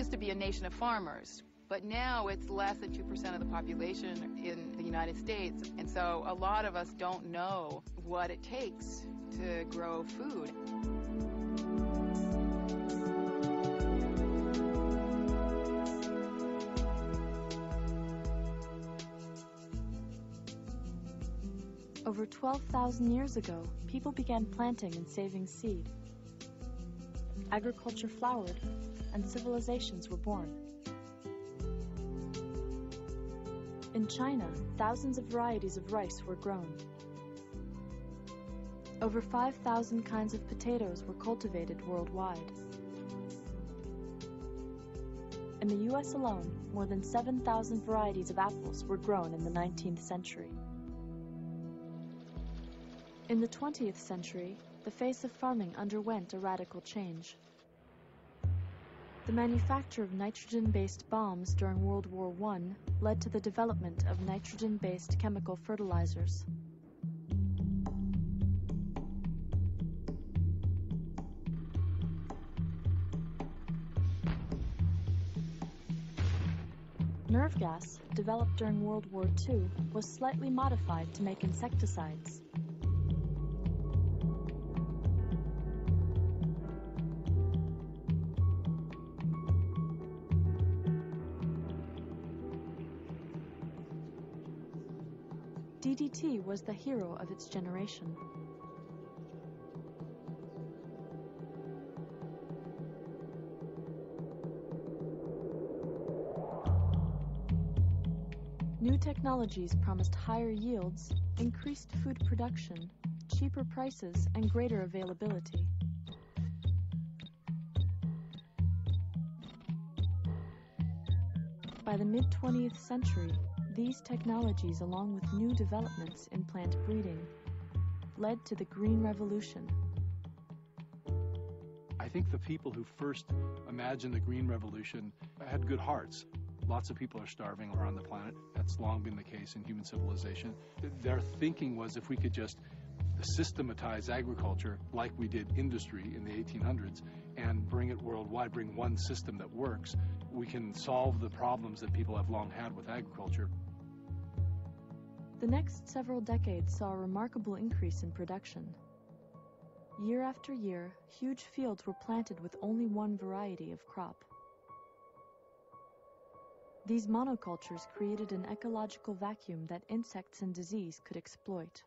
used to be a nation of farmers, but now it's less than 2% of the population in the United States. And so a lot of us don't know what it takes to grow food. Over 12,000 years ago, people began planting and saving seed. Agriculture flowered, and civilizations were born. In China, thousands of varieties of rice were grown. Over 5,000 kinds of potatoes were cultivated worldwide. In the US alone, more than 7,000 varieties of apples were grown in the 19th century. In the 20th century, the face of farming underwent a radical change. The manufacture of nitrogen-based bombs during World War I led to the development of nitrogen-based chemical fertilizers. Nerve gas, developed during World War II, was slightly modified to make insecticides. DDT was the hero of its generation. New technologies promised higher yields, increased food production, cheaper prices, and greater availability. By the mid-20th century, these technologies, along with new developments in plant breeding, led to the Green Revolution. I think the people who first imagined the Green Revolution had good hearts. Lots of people are starving around the planet. That's long been the case in human civilization. Their thinking was if we could just systematize agriculture like we did industry in the 1800s and bring it worldwide, bring one system that works, we can solve the problems that people have long had with agriculture. The next several decades saw a remarkable increase in production. Year after year, huge fields were planted with only one variety of crop. These monocultures created an ecological vacuum that insects and disease could exploit.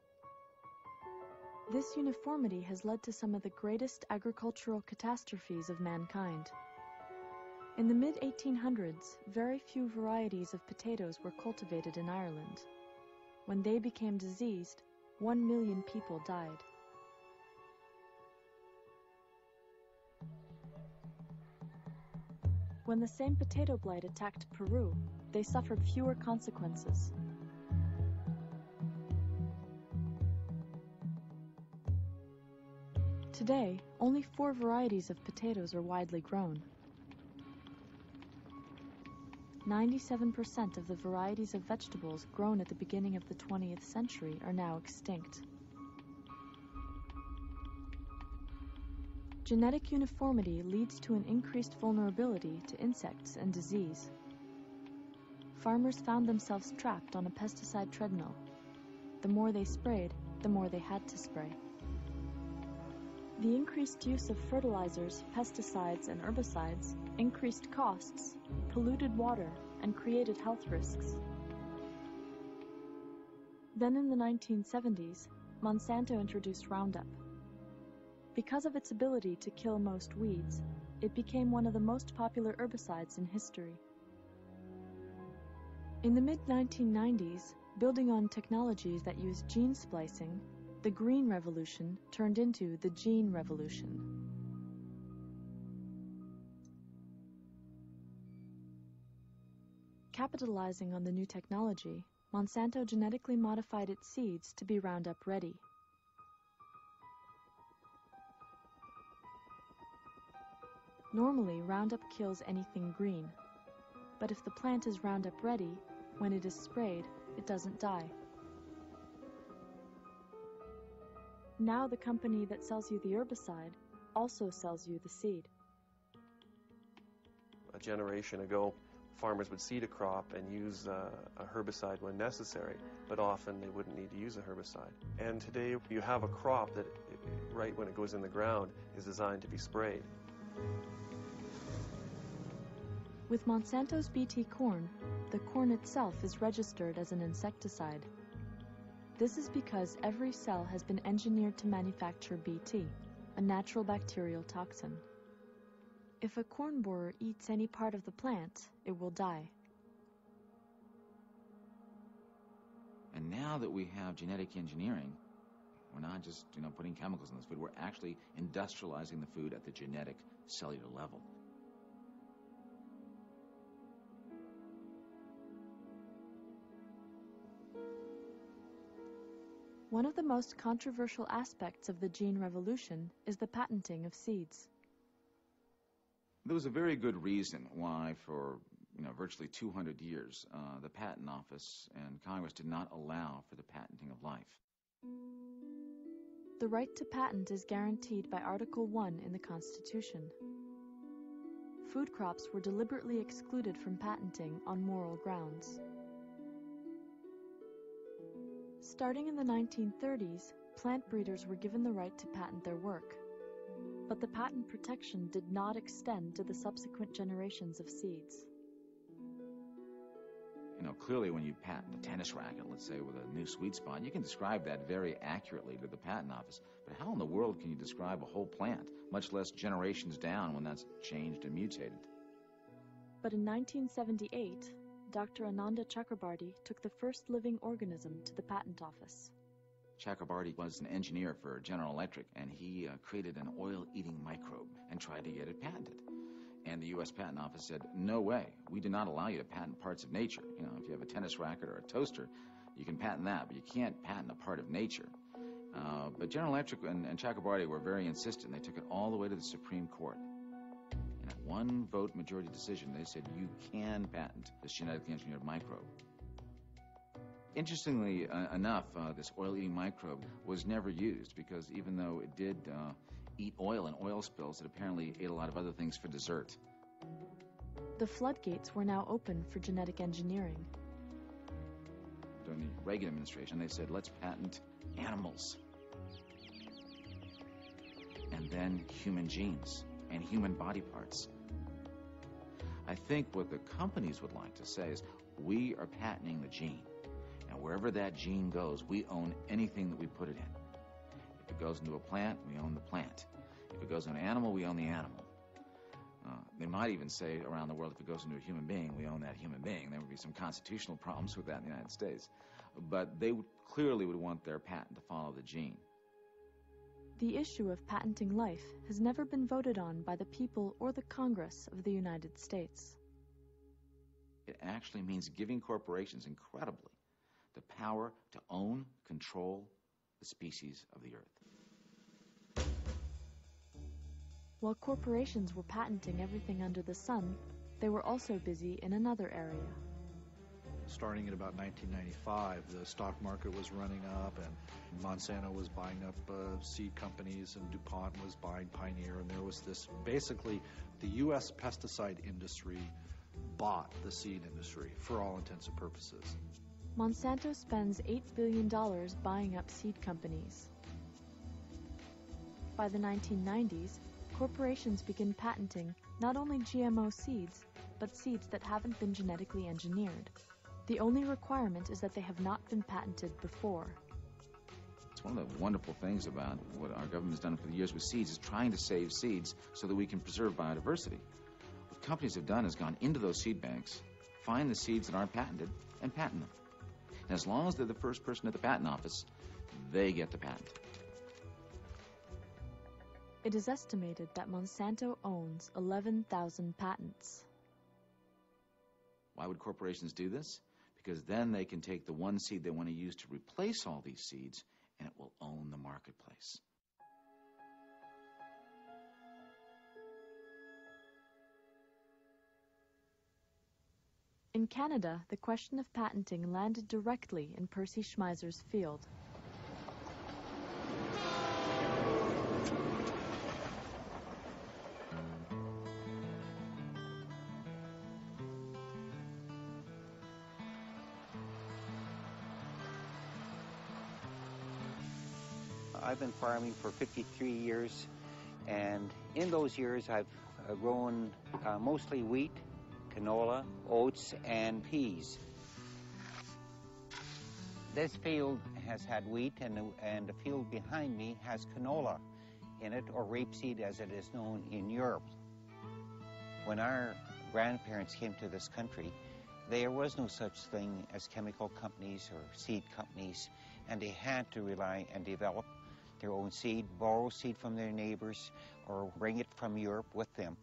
This uniformity has led to some of the greatest agricultural catastrophes of mankind. In the mid-1800s, very few varieties of potatoes were cultivated in Ireland. When they became diseased, 1 million people died. When the same potato blight attacked Peru, they suffered fewer consequences. Today, only 4 varieties of potatoes are widely grown. 97% of the varieties of vegetables grown at the beginning of the 20th century are now extinct. Genetic uniformity leads to an increased vulnerability to insects and disease. Farmers found themselves trapped on a pesticide treadmill. The more they sprayed, the more they had to spray. The increased use of fertilizers, pesticides, and herbicides increased costs, polluted water, and created health risks. Then in the 1970s, Monsanto introduced Roundup. Because of its ability to kill most weeds, it became one of the most popular herbicides in history. In the mid-1990s, building on technologies that use gene splicing, the Green Revolution turned into the Gene Revolution. Capitalizing on the new technology, Monsanto genetically modified its seeds to be Roundup ready. Normally, Roundup kills anything green, but if the plant is Roundup ready, when it is sprayed, it doesn't die. Now the company that sells you the herbicide also sells you the seed. A generation ago, farmers would seed a crop and use a herbicide when necessary, but often they wouldn't need to use a herbicide. And today you have a crop that, right when it goes in the ground, is designed to be sprayed. With Monsanto's Bt corn, the corn itself is registered as an insecticide. This is because every cell has been engineered to manufacture Bt, a natural bacterial toxin. If a corn borer eats any part of the plant, it will die. And now that we have genetic engineering, we're not just, putting chemicals in this food, we're actually industrializing the food at the genetic cellular level. One of the most controversial aspects of the gene revolution is the patenting of seeds. There was a very good reason why for virtually 200 years the Patent Office and Congress did not allow for the patenting of life. The right to patent is guaranteed by Article 1 in the Constitution. Food crops were deliberately excluded from patenting on moral grounds. Starting in the 1930s, plant breeders were given the right to patent their work. But the patent protection did not extend to the subsequent generations of seeds. Clearly when you patent a tennis racket, let's say with a new sweet spot, you can describe that very accurately to the Patent Office. But how in the world can you describe a whole plant, much less generations down when that's changed and mutated? But in 1978, Dr. Ananda Chakrabarty took the first living organism to the Patent Office. Chakrabarty was an engineer for General Electric, and he created an oil-eating microbe and tried to get it patented. And the U.S. Patent Office said, no way, we do not allow you to patent parts of nature. If you have a tennis racket or a toaster, you can patent that, but you can't patent a part of nature. But General Electric and Chakrabarty were very insistent. They took it all the way to the Supreme Court. And at one vote majority decision, they said, you can patent this genetically engineered microbe. Interestingly enough, this oil-eating microbe was never used because even though it did eat oil and oil spills, it apparently ate a lot of other things for dessert. The floodgates were now open for genetic engineering. During the Reagan administration, they said, let's patent animals. And then human genes and human body parts. I think what the companies would like to say is, we are patenting the gene. And wherever that gene goes, we own anything that we put it in. If it goes into a plant, we own the plant. If it goes into an animal, we own the animal. They might even say around the world, if it goes into a human being, we own that human being. There would be some constitutional problems with that in the United States. But they clearly would want their patent to follow the gene. The issue of patenting life has never been voted on by the people or the Congress of the United States. It actually means giving corporations, incredibly, the power to own, control the species of the earth. While corporations were patenting everything under the sun, they were also busy in another area. Starting in about 1995, the stock market was running up, and Monsanto was buying up seed companies, and DuPont was buying Pioneer, and there was this, basically, the U.S. pesticide industry bought the seed industry for all intents and purposes. Monsanto spends $8 billion buying up seed companies. By the 1990s, corporations begin patenting not only GMO seeds, but seeds that haven't been genetically engineered. The only requirement is that they have not been patented before. It's one of the wonderful things about what our government has done for the years with seeds is trying to save seeds so that we can preserve biodiversity. What companies have done is gone into those seed banks, find the seeds that aren't patented, and patent them. And as long as they're the first person at the patent office, they get the patent. It is estimated that Monsanto owns 11,000 patents. Why would corporations do this? Because then they can take the one seed they want to use to replace all these seeds, and it will own the marketplace. In Canada, the question of patenting landed directly in Percy Schmeizer's field. I've been farming for 53 years, and in those years I've grown mostly wheat, canola, oats, and peas. This field has had wheat, and the field behind me has canola in it, or rapeseed as it is known in Europe. When our grandparents came to this country, there was no such thing as chemical companies or seed companies, and they had to rely and develop their own seed, borrow seed from their neighbors, or bring it from Europe with them.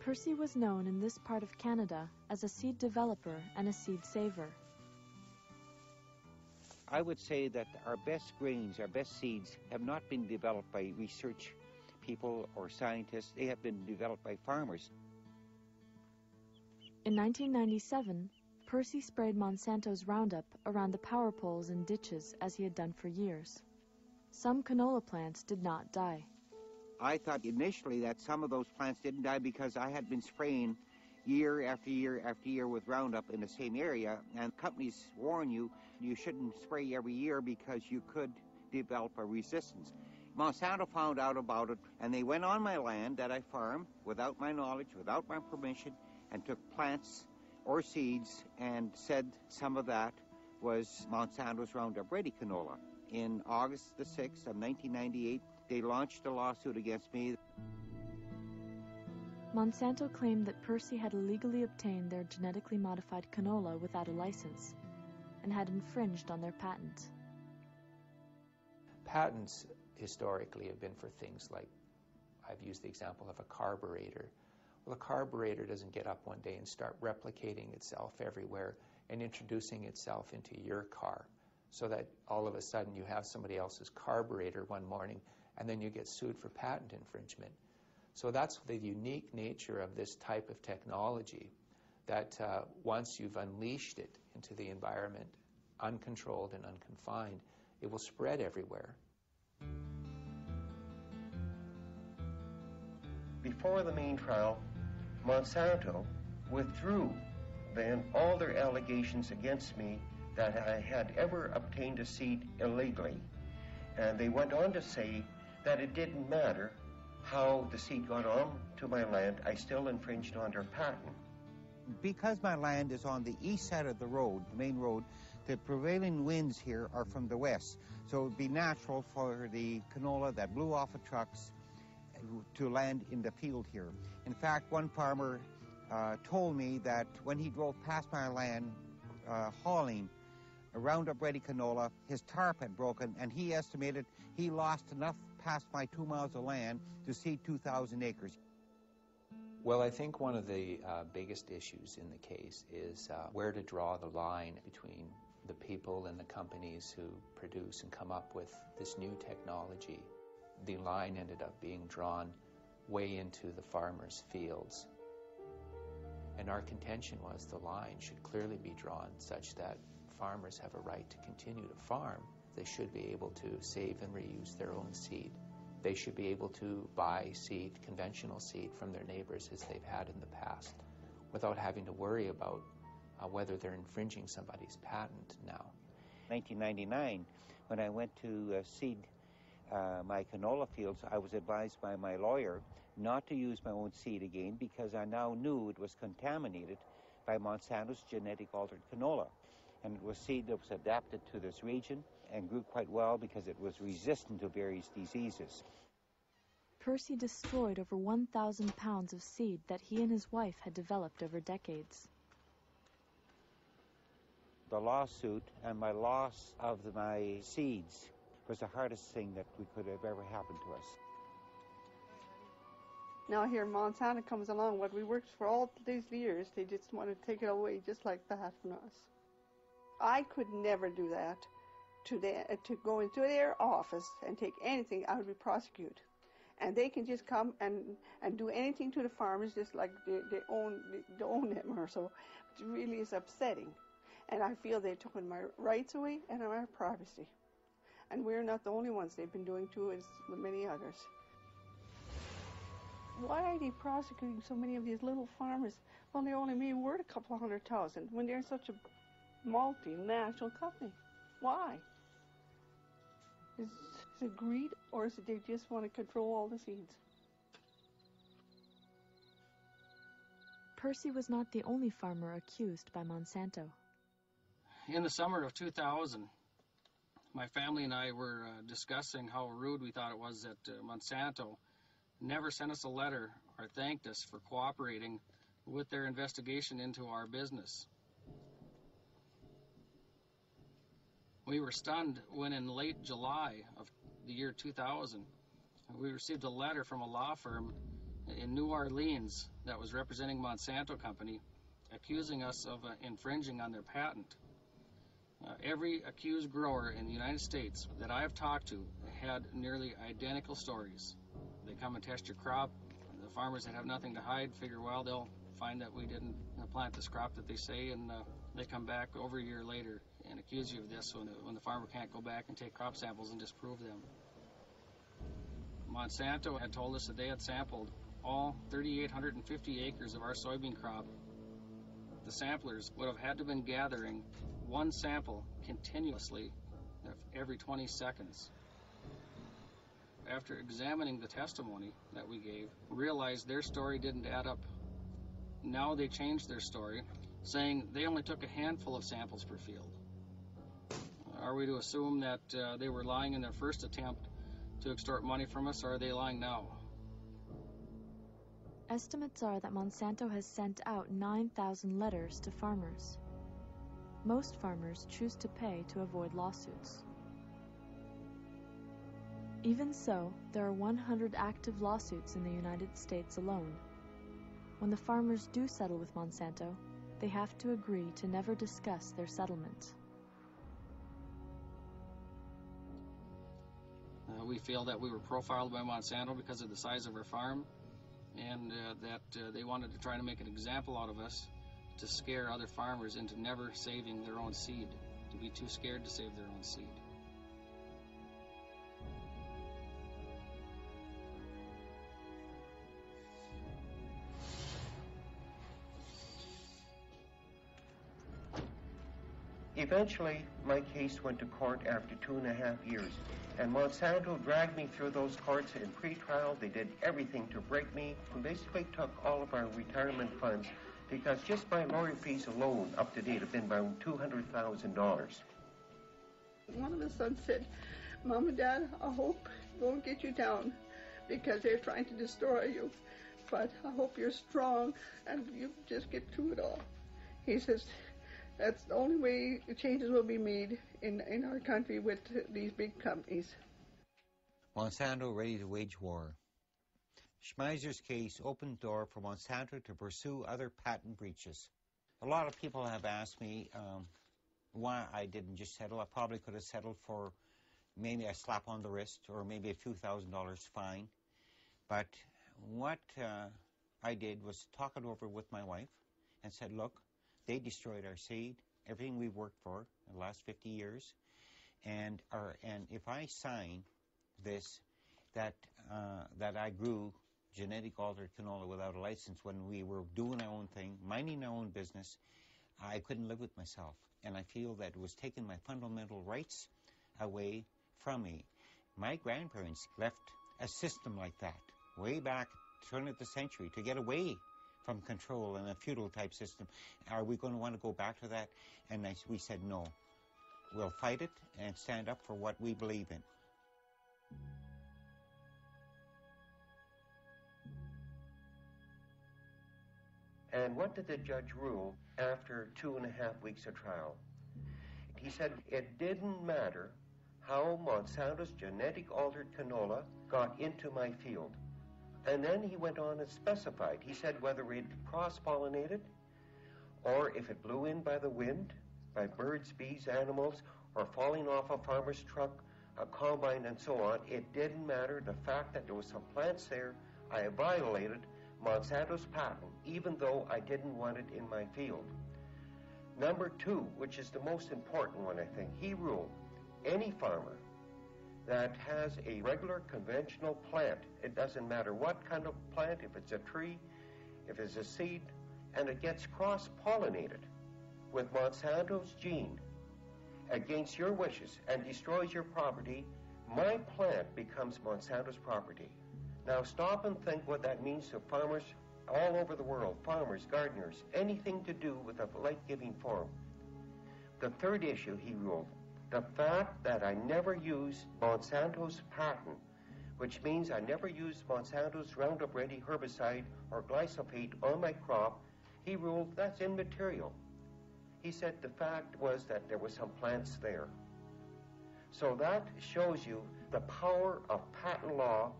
Percy was known in this part of Canada as a seed developer and a seed saver. I would say that our best grains, our best seeds, have not been developed by research people or scientists. They have been developed by farmers. In 1997, Percy sprayed Monsanto's Roundup around the power poles and ditches as he had done for years. Some canola plants did not die. I thought initially that some of those plants didn't die because I had been spraying year after year after year with Roundup in the same area, and companies warn you you shouldn't spray every year because you could develop a resistance. Monsanto found out about it, and they went on my land that I farmed without my knowledge, without my permission, and took plants or seeds and said some of that was Monsanto's Roundup Ready canola. In August the 6th of 1998, they launched a lawsuit against me. Monsanto claimed that Percy had illegally obtained their genetically modified canola without a license and had infringed on their patent. Patents historically have been for things like, I've used the example of a carburetor. Well, a carburetor doesn't get up one day and start replicating itself everywhere and introducing itself into your car so that all of a sudden you have somebody else's carburetor one morning and then you get sued for patent infringement. So that's the unique nature of this type of technology, that once you've unleashed it into the environment, uncontrolled and unconfined, it will spread everywhere. Before the main trial, Monsanto withdrew then all their allegations against me that I had ever obtained a seed illegally. And they went on to say that it didn't matter how the seed got on to my land, I still infringed on their patent. Because my land is on the east side of the road, the main road, the prevailing winds here are from the west. So it would be natural for the canola that blew off of trucks to land in the field here. In fact, one farmer told me that when he drove past my land hauling a Roundup Ready canola, his tarp had broken, and he estimated he lost enough past my 2 miles of land to seed 2,000 acres. Well, I think one of the biggest issues in the case is where to draw the line between the people and the companies who produce and come up with this new technology. The line ended up being drawn way into the farmers' fields. And our contention was the line should clearly be drawn such that farmers have a right to continue to farm. They should be able to save and reuse their own seed. They should be able to buy seed, conventional seed, from their neighbors as they've had in the past, without having to worry about whether they're infringing somebody's patent now. 1999, when I went to seed my canola fields, I was advised by my lawyer not to use my own seed again because I now knew it was contaminated by Monsanto's genetic altered canola. And it was seed that was adapted to this region and grew quite well because it was resistant to various diseases. Percy destroyed over 1,000 pounds of seed that he and his wife had developed over decades. The lawsuit and my loss of my seeds was the hardest thing that could have ever happened to us. Now here Monsanto comes along, what we worked for all these years, they just want to take it away just like that from us. I could never do that to go into their office and take anything. I would be prosecuted. And they can just come and do anything to the farmers just like they own them or so. It really is upsetting. And I feel they've taken my rights away and my privacy. And we're not the only ones they've been doing too, as many others. Why are they prosecuting so many of these little farmers? Well, they're only maybe worth a couple of 100,000 when they're such a multinational company. Why? Is it greed, or is it they just want to control all the seeds? Percy was not the only farmer accused by Monsanto. In the summer of 2000, my family and I were discussing how rude we thought it was that Monsanto never sent us a letter or thanked us for cooperating with their investigation into our business. We were stunned when in late July of the year 2000, we received a letter from a law firm in New Orleans that was representing Monsanto Company, accusing us of infringing on their patent. Every accused grower in the United States that I've talked to had nearly identical stories. They come and test your crop. The farmers that have nothing to hide figure, well, they'll find that we didn't plant this crop that they say, and they come back over a year later and accuse you of this when the farmer can't go back and take crop samples and disprove them. Monsanto had told us that they had sampled all 3,850 acres of our soybean crop. The samplers would have had to have been gathering one sample continuously every 20 seconds. After examining the testimony that we gave, realized their story didn't add up. Now they changed their story, saying they only took a handful of samples per field. Are we to assume that they were lying in their first attempt to extort money from us, or are they lying now? Estimates are that Monsanto has sent out 9,000 letters to farmers. Most farmers choose to pay to avoid lawsuits. Even so, there are 100 active lawsuits in the United States alone. When the farmers do settle with Monsanto, they have to agree to never discuss their settlement. We feel that we were profiled by Monsanto because of the size of our farm, and that they wanted to try to make an example out of us to scare other farmers into never saving their own seed, to be too scared to save their own seed. Eventually, my case went to court after 2.5 years, and Monsanto dragged me through those courts in pre-trial. They did everything to break me and basically took all of our retirement funds, because just my lawyer fees alone up to date have been around $200,000. One of the sons said, "Mom and Dad, I hope they won't get you down because they're trying to destroy you, but I hope you're strong and you just get through it all." He says, that's the only way changes will be made in our country with these big companies. Monsanto ready to wage war. Schmeizer's case opened the door for Monsanto to pursue other patent breaches. A lot of people have asked me why I didn't just settle. I probably could have settled for maybe a slap on the wrist or maybe a few $1,000s fine. But what I did was talk it over with my wife and said, look, they destroyed our seed, everything we've worked for in the last 50 years. And if I sign this, that I grew genetic altered canola without a license when we were doing our own thing, minding our own business, I couldn't live with myself. And I feel that it was taking my fundamental rights away from me. My grandparents left a system like that way back, turn of the century, to get away from control and a feudal type system. Are we going to want to go back to that? And we said no. We'll fight it and stand up for what we believe in. And what did the judge rule after 2.5 weeks of trial? He said it didn't matter how Monsanto's genetic altered canola got into my field. And then he went on and specified. He said whether it cross-pollinated or if it blew in by the wind, by birds, bees, animals, or falling off a farmer's truck, a combine, and so on, it didn't matter. The fact that there was some plants there, I violated Monsanto's patent, even though I didn't want it in my field. Number 2, which is the most important one, I think, he ruled any farmer that has a regular conventional plant, it doesn't matter what kind of plant, if it's a tree, if it's a seed, and it gets cross-pollinated with Monsanto's gene against your wishes and destroys your property, My plant becomes Monsanto's property. Now stop and think what that means to farmers all over the world, farmers, gardeners, anything to do with a life-giving form. The third issue, he ruled, the fact that I never use Monsanto's patent, which means I never use Monsanto's Roundup Ready herbicide or glyphosate on my crop, he ruled that's immaterial. He said the fact was that there were some plants there. So that shows you the power of patent law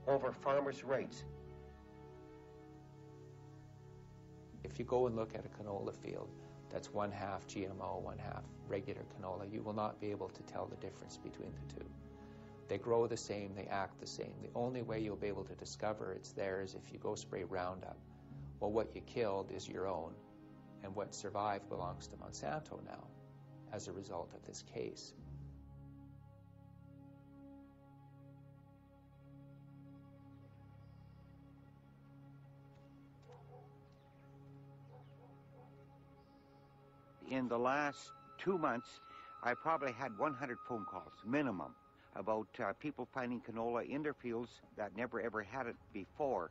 over farmers' rights. If you go and look at a canola field that's 1/2 GMO, 1/2 regular canola, you will not be able to tell the difference between the two. They grow the same, they act the same. The only way you'll be able to discover it's there is if you go spray Roundup. Well, what you killed is your own, and what survived belongs to Monsanto now as a result of this case. In the last 2 months, I probably had 100 phone calls, minimum, about people finding canola in their fields that never ever had it before.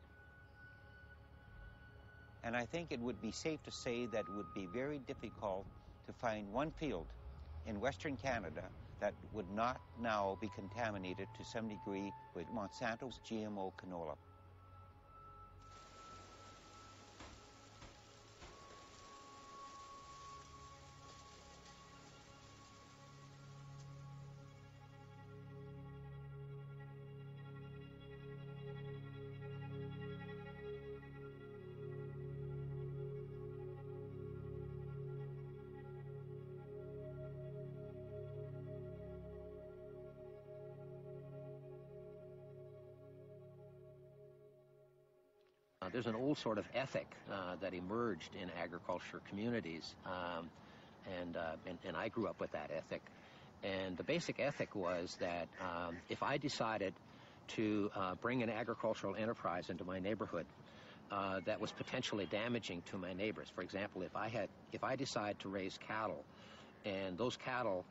And I think it would be safe to say that it would be very difficult to find one field in Western Canada that would not now be contaminated to some degree with Monsanto's GMO canola. There's an old sort of ethic that emerged in agriculture communities, and I grew up with that ethic. And the basic ethic was that if I decided to bring an agricultural enterprise into my neighborhood that was potentially damaging to my neighbors, for example, if I decide to raise cattle, and those cattle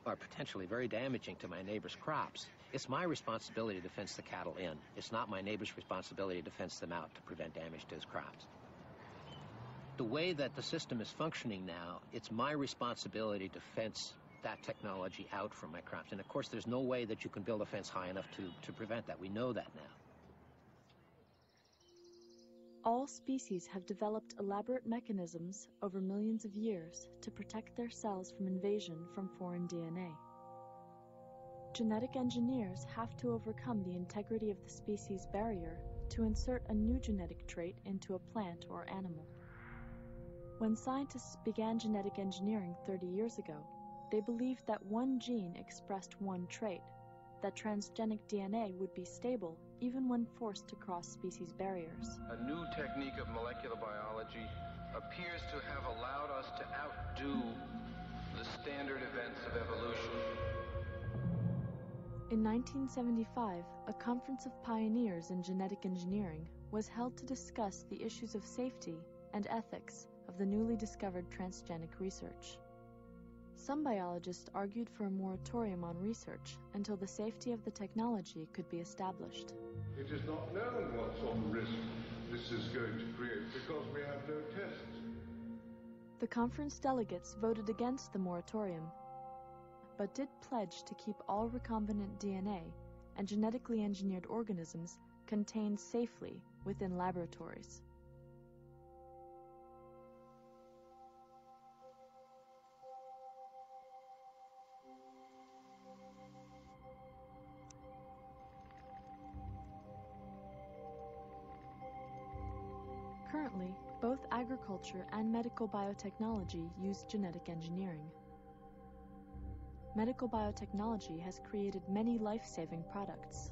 are potentially very damaging to my neighbor's crops, it's my responsibility to fence the cattle in. It's not my neighbor's responsibility to fence them out to prevent damage to his crops. The way that the system is functioning now, it's my responsibility to fence that technology out from my crops. And of course, there's no way that you can build a fence high enough to prevent that. We know that now. All species have developed elaborate mechanisms over millions of years to protect their cells from invasion from foreign DNA. Genetic engineers have to overcome the integrity of the species barrier to insert a new genetic trait into a plant or animal. When scientists began genetic engineering 30 years ago, they believed that one gene expressed one trait, that transgenic DNA would be stable even when forced to cross species barriers. A new technique of molecular biology appears to have allowed us to outdo the standard events of evolution. In 1975, a conference of pioneers in genetic engineering was held to discuss the issues of safety and ethics of the newly discovered transgenic research. Some biologists argued for a moratorium on research until the safety of the technology could be established. It is not known what sort of risk this is going to create because we have no tests. The conference delegates voted against the moratorium, but did pledge to keep all recombinant DNA and genetically engineered organisms contained safely within laboratories. Currently, both agriculture and medical biotechnology use genetic engineering. Medical biotechnology has created many life-saving products.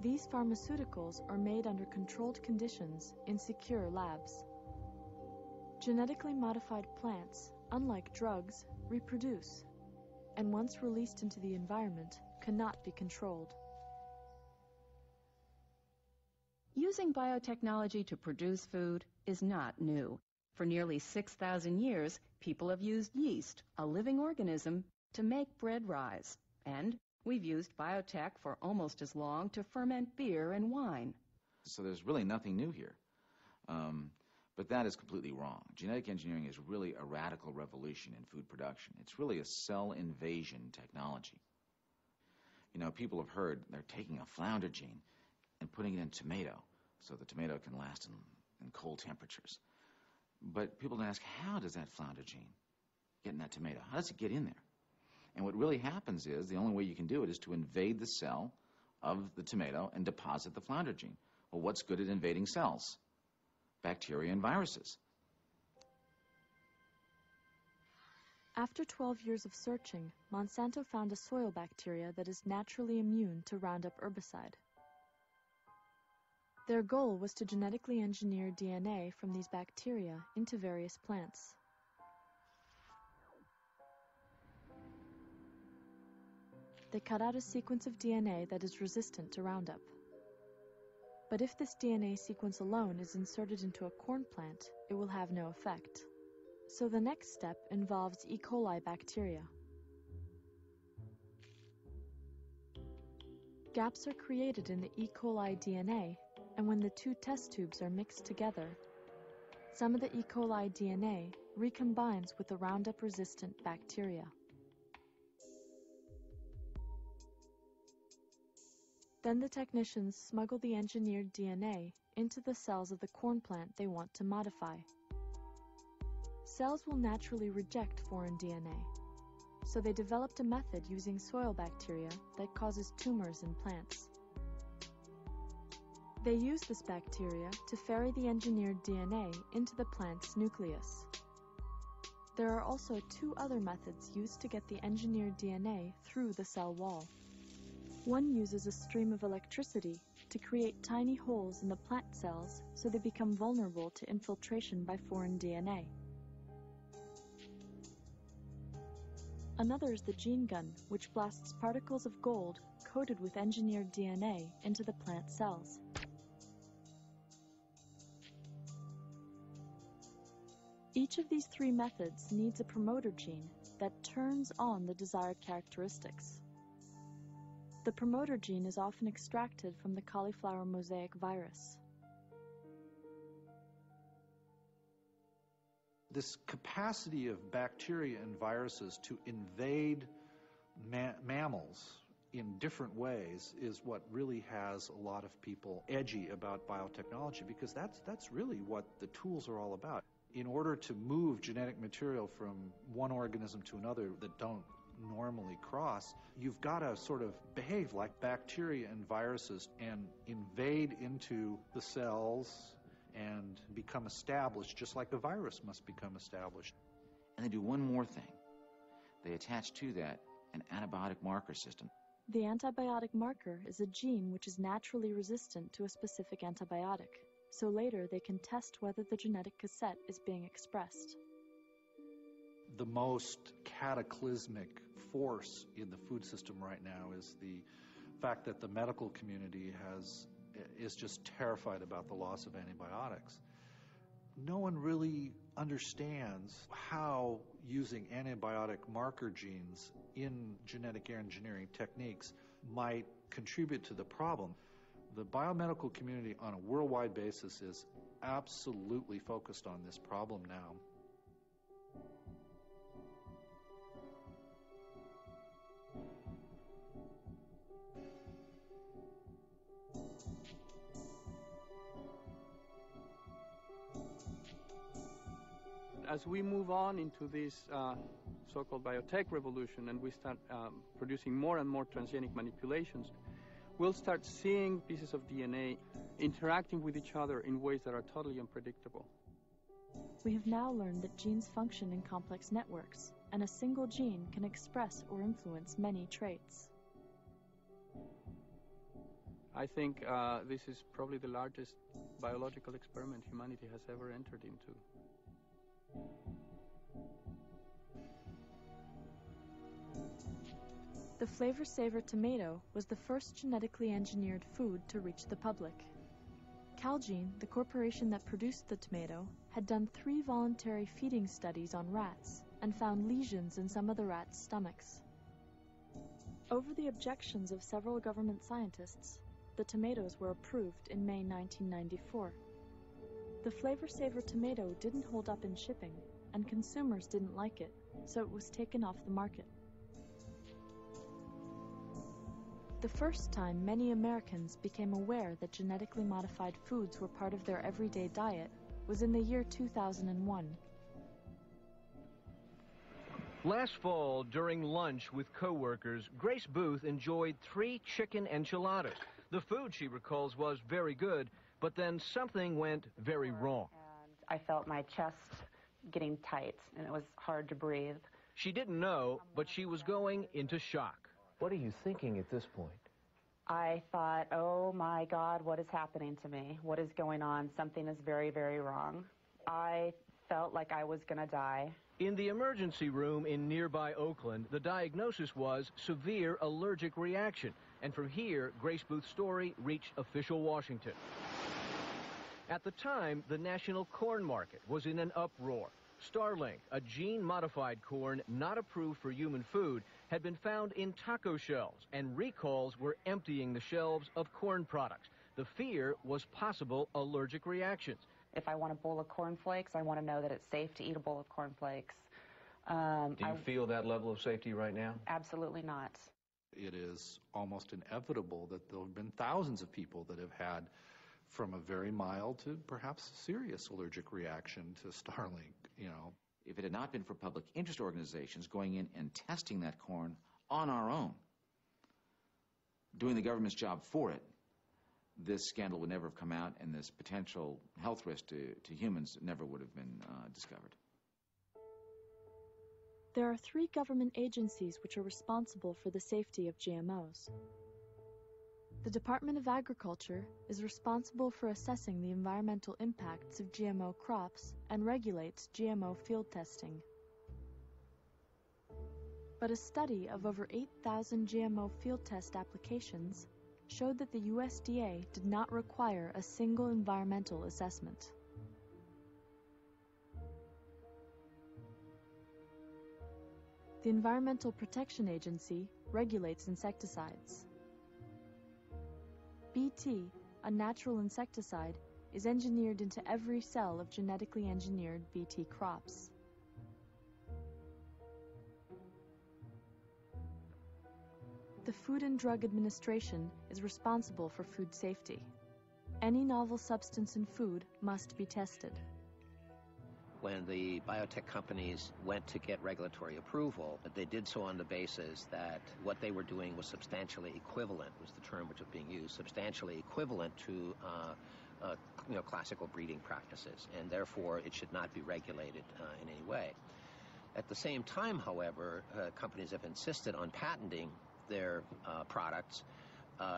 These pharmaceuticals are made under controlled conditions in secure labs. Genetically modified plants, unlike drugs, reproduce, and once released into the environment, cannot be controlled. Using biotechnology to produce food is not new. For nearly 6,000 years, people have used yeast, a living organism, to make bread rise. And we've used biotech for almost as long to ferment beer and wine. So there's really nothing new here. But that is completely wrong. Genetic engineering is really a radical revolution in food production. It's really a cell invasion technology. You know, people have heard they're taking a flounder gene and putting it in tomato so the tomato can last in cold temperatures. But people don't ask, how does that flounder gene get in that tomato? How does it get in there? And what really happens is, the only way you can do it is to invade the cell of the tomato and deposit the flounder gene. Well, what's good at invading cells? Bacteria and viruses. After 12 years of searching, Monsanto found a soil bacteria that is naturally immune to Roundup herbicide. Their goal was to genetically engineer DNA from these bacteria into various plants. They cut out a sequence of DNA that is resistant to Roundup. But if this DNA sequence alone is inserted into a corn plant, it will have no effect. So the next step involves E. coli bacteria. Gaps are created in the E. coli DNA, and when the two test tubes are mixed together, some of the E. coli DNA recombines with the Roundup-resistant bacteria. Then the technicians smuggle the engineered DNA into the cells of the corn plant they want to modify. Cells will naturally reject foreign DNA, so they developed a method using soil bacteria that causes tumors in plants. They use this bacteria to ferry the engineered DNA into the plant's nucleus. There are also two other methods used to get the engineered DNA through the cell wall. One uses a stream of electricity to create tiny holes in the plant cells so they become vulnerable to infiltration by foreign DNA. Another is the gene gun, which blasts particles of gold coated with engineered DNA into the plant cells. Each of these three methods needs a promoter gene that turns on the desired characteristics. The promoter gene is often extracted from the cauliflower mosaic virus. This capacity of bacteria and viruses to invade mammals in different ways is what really has a lot of people edgy about biotechnology, because that's really what the tools are all about. In order to move genetic material from one organism to another that don't normally cross, you've got to sort of behave like bacteria and viruses and invade into the cells and become established, just like a virus must become established. And they do one more thing. They attach to that an antibiotic marker system. The antibiotic marker is a gene which is naturally resistant to a specific antibiotic, so later they can test whether the genetic cassette is being expressed. The most cataclysmic force in the food system right now is the fact that the medical community is just terrified about the loss of antibiotics. No one really understands how using antibiotic marker genes in genetic engineering techniques might contribute to the problem. The biomedical community on a worldwide basis is absolutely focused on this problem now. As we move on into this so-called biotech revolution and we start producing more and more transgenic manipulations, we'll start seeing pieces of DNA interacting with each other in ways that are totally unpredictable. We have now learned that genes function in complex networks, and a single gene can express or influence many traits. I think this is probably the largest biological experiment humanity has ever entered into. The Flavor Saver tomato was the first genetically engineered food to reach the public. Calgene, the corporation that produced the tomato, had done 3 voluntary feeding studies on rats and found lesions in some of the rats' stomachs. Over the objections of several government scientists, the tomatoes were approved in May 1994. The flavor-saver tomato didn't hold up in shipping, and consumers didn't like it, so it was taken off the market. The first time many Americans became aware that genetically modified foods were part of their everyday diet was in the year 2001. Last fall, during lunch with co-workers, Grace Booth enjoyed 3 chicken enchiladas. The food, she recalls, was very good, but then something went very wrong. I felt my chest getting tight, and it was hard to breathe. She didn't know, but she was going into shock. What are you thinking at this point? I thought, oh my God, what is happening to me? What is going on? Something is very, very wrong. I felt like I was going to die. In the emergency room in nearby Oakland, the diagnosis was severe allergic reaction. And from here, Grace Booth's story reached official Washington. At the time, the national corn market was in an uproar. Starlink, a gene-modified corn not approved for human food, had been found in taco shells, and recalls were emptying the shelves of corn products. The fear was possible allergic reactions. If I want a bowl of cornflakes, I want to know that it's safe to eat a bowl of cornflakes. Do you feel that level of safety right now? Absolutely not. It is almost inevitable that there have been thousands of people that have had from a very mild to perhaps serious allergic reaction to Starlink, you know. If it had not been for public interest organizations going in and testing that corn on our own, doing the government's job for it, this scandal would never have come out, and this potential health risk to humans never would have been discovered. There are 3 government agencies which are responsible for the safety of GMOs. The Department of Agriculture is responsible for assessing the environmental impacts of GMO crops and regulates GMO field testing. But a study of over 8,000 GMO field test applications showed that the USDA did not require a single environmental assessment. The Environmental Protection Agency regulates insecticides. BT, a natural insecticide, is engineered into every cell of genetically engineered BT crops. The Food and Drug Administration is responsible for food safety. Any novel substance in food must be tested. When the biotech companies went to get regulatory approval, they did so on the basis that what they were doing was substantially equivalent, was the term which was being used, substantially equivalent to classical breeding practices, and therefore it should not be regulated in any way. At the same time, however, companies have insisted on patenting their products,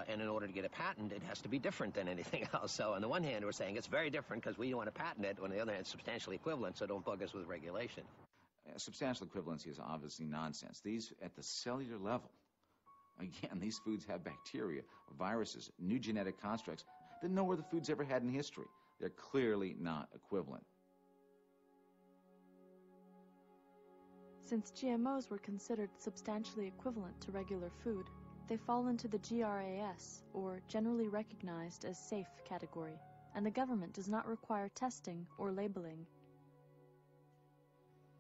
and in order to get a patent, it has to be different than anything else. So on the one hand, we're saying it's very different because we don't want to patent it. On the other hand, it's substantially equivalent, so don't bug us with regulation. Substantial equivalency is obviously nonsense. These, at the cellular level, again, these foods have bacteria, viruses, new genetic constructs that no other foods ever had in history. They're clearly not equivalent. Since GMOs were considered substantially equivalent to regular food, they fall into the GRAS, or Generally Recognized as Safe category, and the government does not require testing or labeling.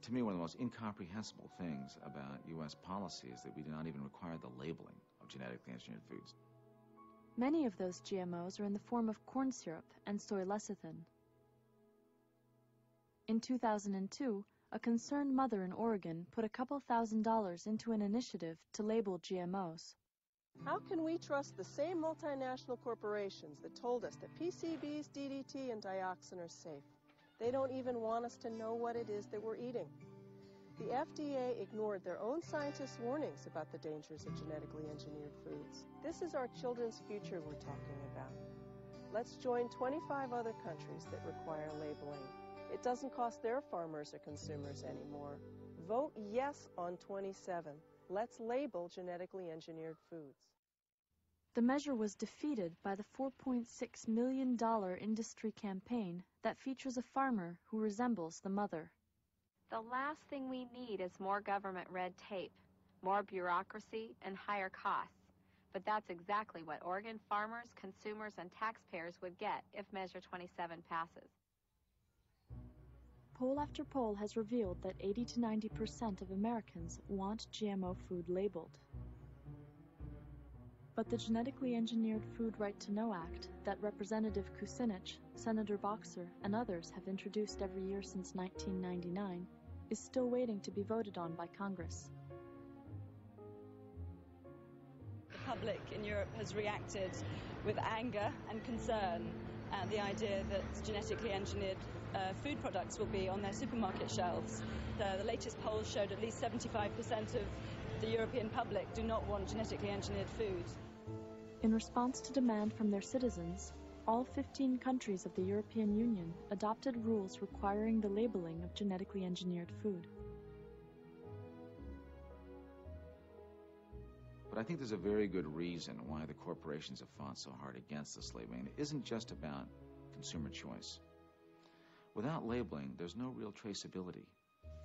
To me, one of the most incomprehensible things about U.S. policy is that we do not even require the labeling of genetically engineered foods. Many of those GMOs are in the form of corn syrup and soy lecithin. In 2002, a concerned mother in Oregon put a couple $1,000s into an initiative to label GMOs. How can we trust the same multinational corporations that told us that PCBs, DDT, and dioxin are safe? They don't even want us to know what it is that we're eating. The FDA ignored their own scientists' warnings about the dangers of genetically engineered foods. This is our children's future we're talking about. Let's join 25 other countries that require labeling. It doesn't cost their farmers or consumers anymore. Vote yes on 27. Let's label genetically engineered foods. The measure was defeated by the $4.6 million industry campaign that features a farmer who resembles the mother. The last thing we need is more government red tape, more bureaucracy, and higher costs. But that's exactly what Oregon farmers, consumers, and taxpayers would get if Measure 27 passes. Poll after poll has revealed that 80 to 90% of Americans want GMO food labeled. But the Genetically Engineered Food Right to Know Act that Representative Kucinich, Senator Boxer, and others have introduced every year since 1999 is still waiting to be voted on by Congress. The public in Europe has reacted with anger and concern at the idea that genetically engineered food products will be on their supermarket shelves. The latest polls showed at least 75% of the European public do not want genetically engineered food. In response to demand from their citizens, all 15 countries of the European Union adopted rules requiring the labeling of genetically engineered food. But I think there's a very good reason why the corporations have fought so hard against this labeling. It isn't just about consumer choice. Without labeling, there's no real traceability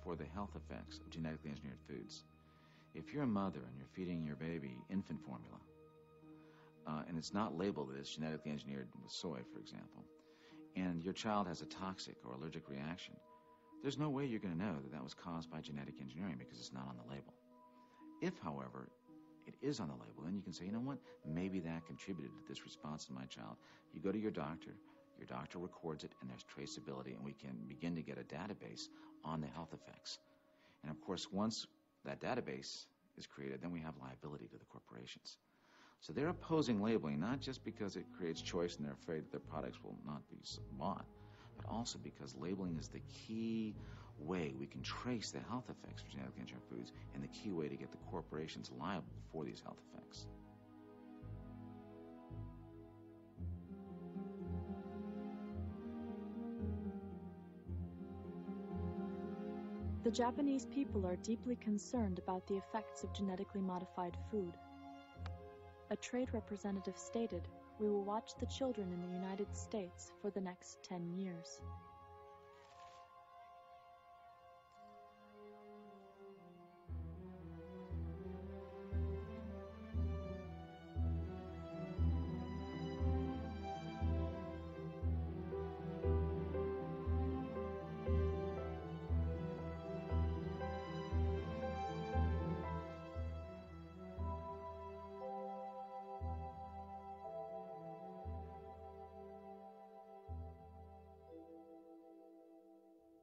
for the health effects of genetically engineered foods. If you're a mother and you're feeding your baby infant formula, and it's not labeled as genetically engineered with soy, for example, and your child has a toxic or allergic reaction, there's no way you're going to know that that was caused by genetic engineering because it's not on the label. If, however, it is on the label, then you can say, you know what, maybe that contributed to this response in my child. You go to your doctor records it, and there's traceability, and we can begin to get a database on the health effects. And of course, once that database is created, then we have liability to the corporations. So they're opposing labeling, not just because it creates choice and they're afraid that their products will not be bought, but also because labeling is the key way we can trace the health effects of genetically engineered foods and the key way to get the corporations liable for these health effects. The Japanese people are deeply concerned about the effects of genetically modified food. A trade representative stated, "We will watch the children in the United States for the next 10 years."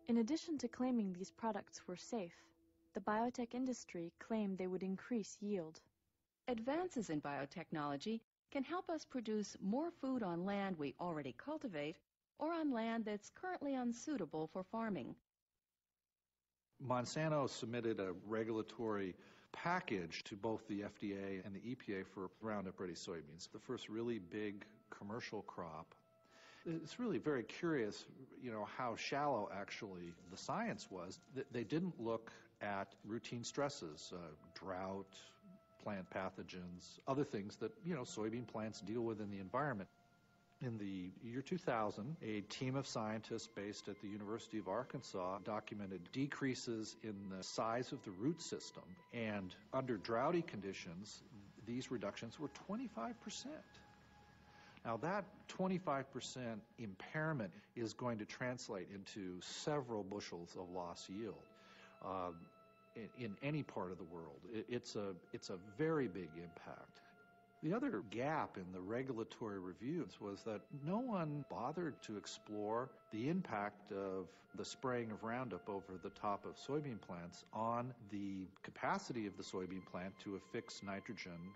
In addition to claiming these products were safe, the biotech industry claimed they would increase yield. Advances in biotechnology can help us produce more food on land we already cultivate or on land that's currently unsuitable for farming. Monsanto submitted a regulatory package to both the FDA and the EPA for Roundup Ready soybeans, the first really big commercial crop. It's really very curious, how shallow actually the science was. They didn't look at routine stresses, drought, plant pathogens, other things that, soybean plants deal with in the environment. In the year 2000, a team of scientists based at the University of Arkansas documented decreases in the size of the root system, and under droughty conditions, these reductions were 25%. Now, that 25% impairment is going to translate into several bushels of lost yield in any part of the world. It's a very big impact. The other gap in the regulatory reviews was that no one bothered to explore the impact of the spraying of Roundup over the top of soybean plants on the capacity of the soybean plant to affix nitrogen.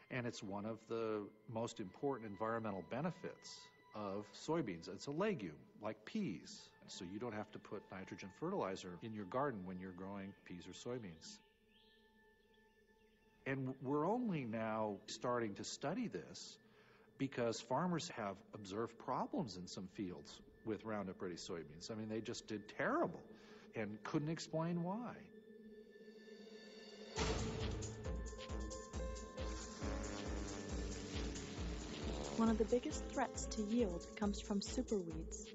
And it's one of the most important environmental benefits of soybeans. It's a legume, like peas, so you don't have to put nitrogen fertilizer in your garden when you're growing peas or soybeans. And we're only now starting to study this because farmers have observed problems in some fields with Roundup Ready soybeans. I mean, they just did terrible and couldn't explain why. One of the biggest threats to yield comes from superweeds,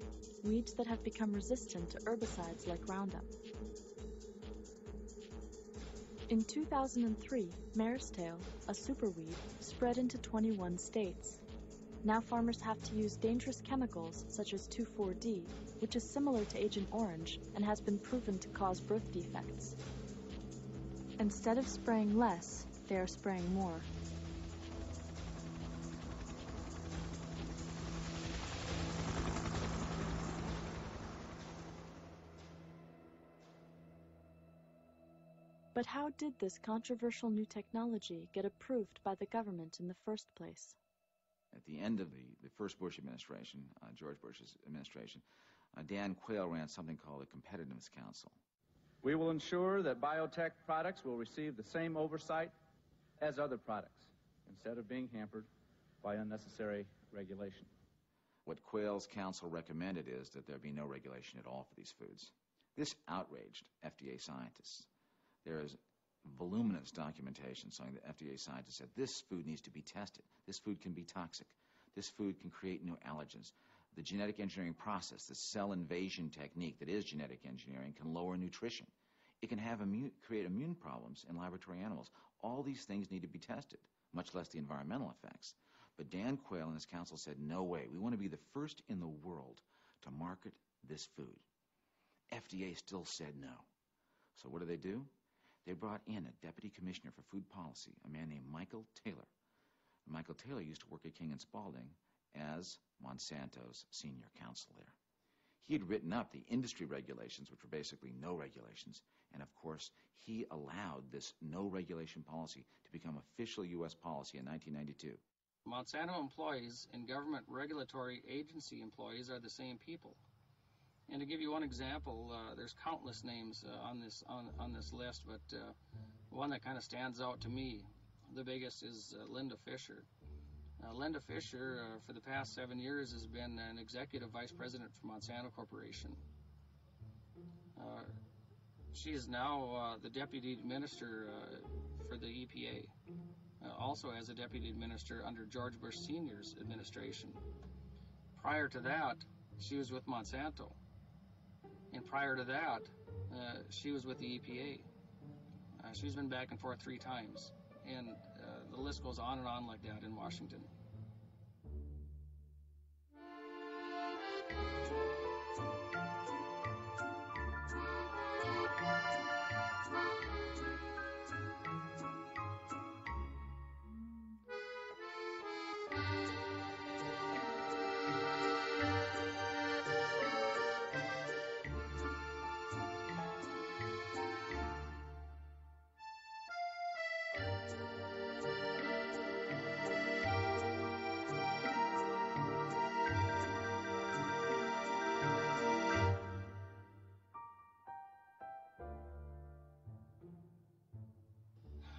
weeds that have become resistant to herbicides like Roundup. In 2003, mare's tail, a superweed, spread into 21 states. Now farmers have to use dangerous chemicals such as 2,4-D, which is similar to Agent Orange and has been proven to cause birth defects. Instead of spraying less, they are spraying more. But how did this controversial new technology get approved by the government in the first place? At the end of the first Bush administration, George Bush's administration, Dan Quayle ran something called a Competitiveness Council. We will ensure that biotech products will receive the same oversight as other products, instead of being hampered by unnecessary regulation. What Quayle's council recommended is that there be no regulation at all for these foods. This outraged FDA scientists. There is voluminous documentation showing that FDA scientists said this food needs to be tested. This food can be toxic. This food can create new allergens. The genetic engineering process, the cell invasion technique that is genetic engineering, can lower nutrition. It can create immune problems in laboratory animals. All these things need to be tested, much less the environmental effects. But Dan Quayle and his council said, no way. We want to be the first in the world to market this food. FDA still said no. So what do? They brought in a deputy commissioner for food policy, a man named Michael Taylor. Michael Taylor used to work at King & Spalding as Monsanto's senior counsel there. He had written up the industry regulations, which were basically no regulations, and of course, he allowed this no regulation policy to become official U.S. policy in 1992. Monsanto employees and government regulatory agency employees are the same people. And to give you one example, there's countless names on this list, but one that kind of stands out to me, the biggest, is Linda Fisher. Linda Fisher, for the past 7 years, has been an executive vice president for Monsanto Corporation. She is now the deputy minister for the EPA, also as a deputy minister under George Bush Sr.'s administration. Prior to that, she was with Monsanto. And prior to that, she was with the EPA. She's been back and forth 3 times. And the list goes on and on like that in Washington.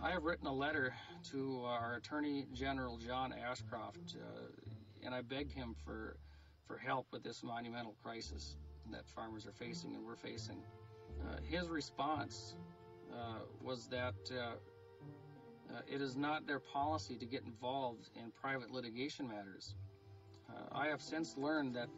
I have written a letter to our Attorney General, John Ashcroft, and I begged him for help with this monumental crisis that farmers are facing and we're facing. His response was that it is not their policy to get involved in private litigation matters. I have since learned that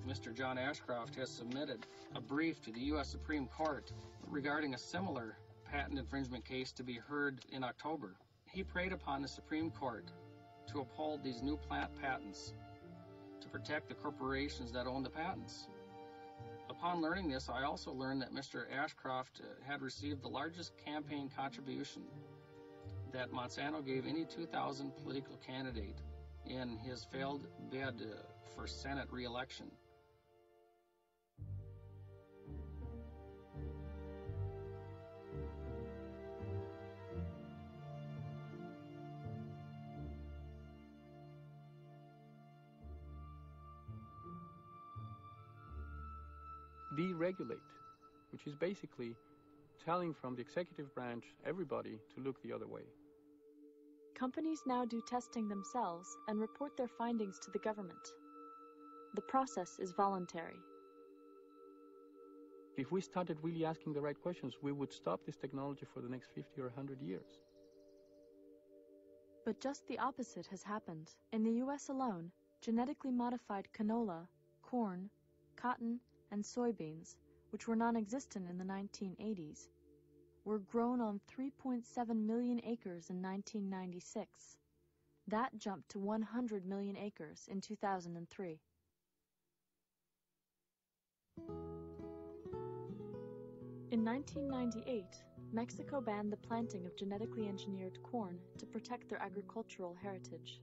Mr. John Ashcroft has submitted a brief to the U.S. Supreme Court regarding a similar patent infringement case to be heard in October. He preyed upon the Supreme Court to uphold these new plant patents to protect the corporations that own the patents. Upon learning this, I also learned that Mr. Ashcroft had received the largest campaign contribution that Monsanto gave any 2000 political candidate in his failed bid for Senate re-election. Deregulate, which is basically telling from the executive branch everybody to look the other way. Companies now do testing themselves and report their findings to the government. The process is voluntary. If we started really asking the right questions, we would stop this technology for the next 50 or 100 years. But just the opposite has happened. In the US alone, genetically modified canola, corn, cotton, and soybeans, which were non-existent in the 1980s, were grown on 3.7 million acres in 1996. That jumped to 100 million acres in 2003. In 1998, Mexico banned the planting of genetically engineered corn to protect their agricultural heritage.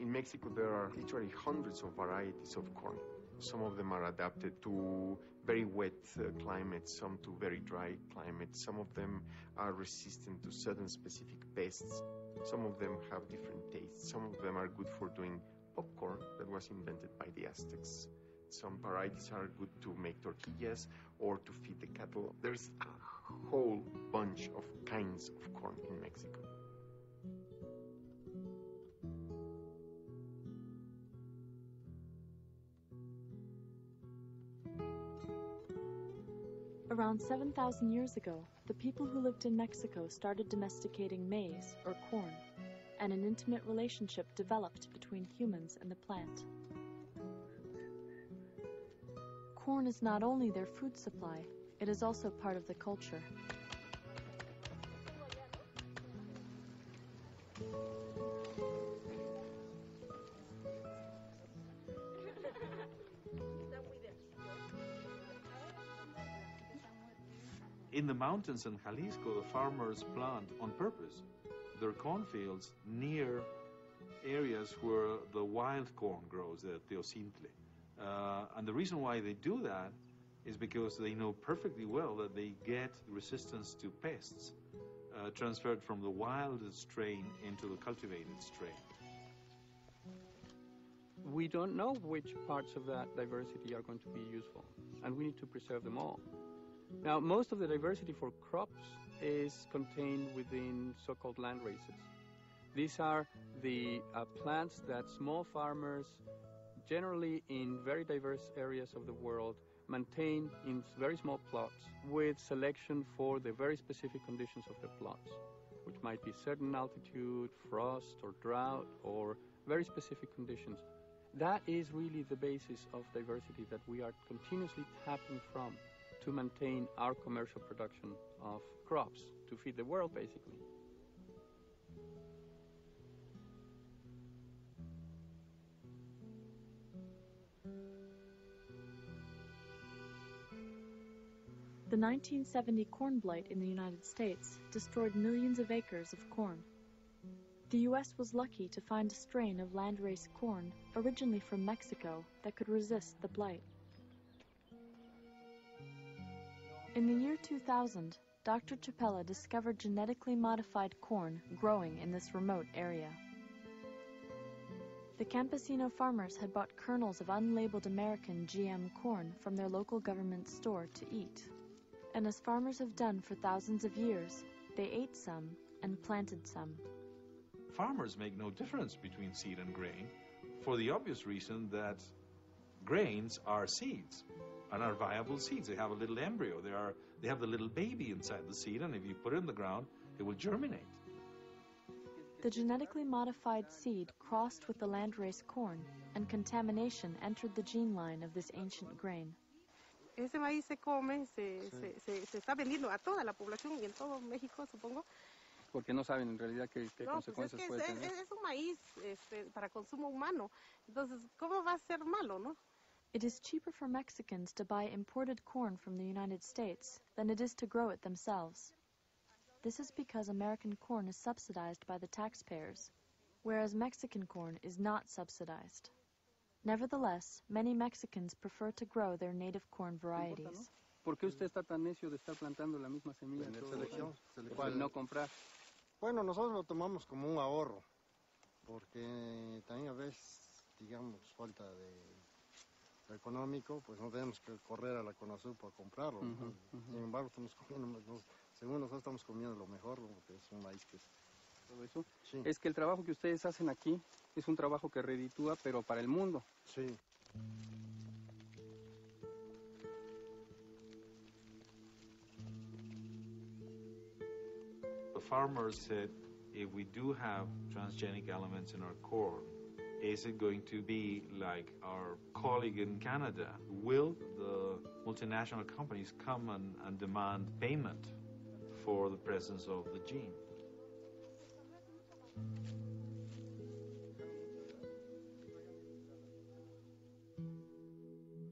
In Mexico, there are literally hundreds of varieties of corn. Some of them are adapted to very wet climates, some to very dry climates. Some of them are resistant to certain specific pests. Some of them have different tastes. Some of them are good for doing popcorn that was invented by the Aztecs. Some varieties are good to make tortillas or to feed the cattle. There's a whole bunch of kinds of corn in Mexico. Around 7,000 years ago, the people who lived in Mexico started domesticating maize, or corn, and an intimate relationship developed between humans and the plant. Corn is not only their food supply, it is also part of the culture. In the mountains in Jalisco, the farmers plant on purpose their cornfields near areas where the wild corn grows, the teocintle. And the reason why they do that is because they know perfectly well that they get resistance to pests transferred from the wild strain into the cultivated strain. We don't know which parts of that diversity are going to be useful, and we need to preserve them all. Now, most of the diversity for crops is contained within so-called land races. These are the plants that small farmers, generally in very diverse areas of the world, maintain in very small plots with selection for the very specific conditions of the plots, which might be certain altitude, frost, or drought, or very specific conditions. That is really the basis of diversity that we are continuously tapping from to maintain our commercial production of crops, to feed the world, basically. The 1970 corn blight in the United States destroyed millions of acres of corn. The U.S. was lucky to find a strain of landrace corn originally from Mexico that could resist the blight. In the year 2000, Dr. Chapella discovered genetically modified corn growing in this remote area. The campesino farmers had bought kernels of unlabeled American GM corn from their local government store to eat. And as farmers have done for thousands of years, they ate some and planted some. Farmers make no difference between seed and grain for the obvious reason that grains are seeds and are viable seeds. They have a little embryo. They have the little baby inside the seed, and if you put it in the ground, it will germinate. The genetically modified seed crossed with the landrace corn, and contamination entered the gene line of this ancient grain. Ese maíz se come, se está vendiendo a toda la población y en todo México, supongo. Porque no saben en realidad qué No, consecuencias pues puede tener. Es un maíz para consumo humano. Entonces, ¿cómo va a ser malo, no? It is cheaper for Mexicans to buy imported corn from the United States than it is to grow it themselves. This is because American corn is subsidized by the taxpayers, whereas Mexican corn is not subsidized. Nevertheless, many Mexicans prefer to grow their native corn varieties. ¿Por qué usted está tan necio de estar plantando la misma semilla? No comprar. Bueno, nosotros lo tomamos como un ahorro, porque también a veces, digamos, falta de económico, pues no tenemos que correr a la Conasur para comprarlo. Sin embargo, estamos comiendo, según nosotros estamos comiendo lo mejor, porque es un maíz que todo eso. Sí. Es que el trabajo que ustedes hacen aquí es un trabajo que reditúa, pero para el mundo. Sí. The farmers said, if we do have transgenic elements in our corn, is it going to be like our colleague in Canada? Will the multinational companies come and demand payment for the presence of the gene?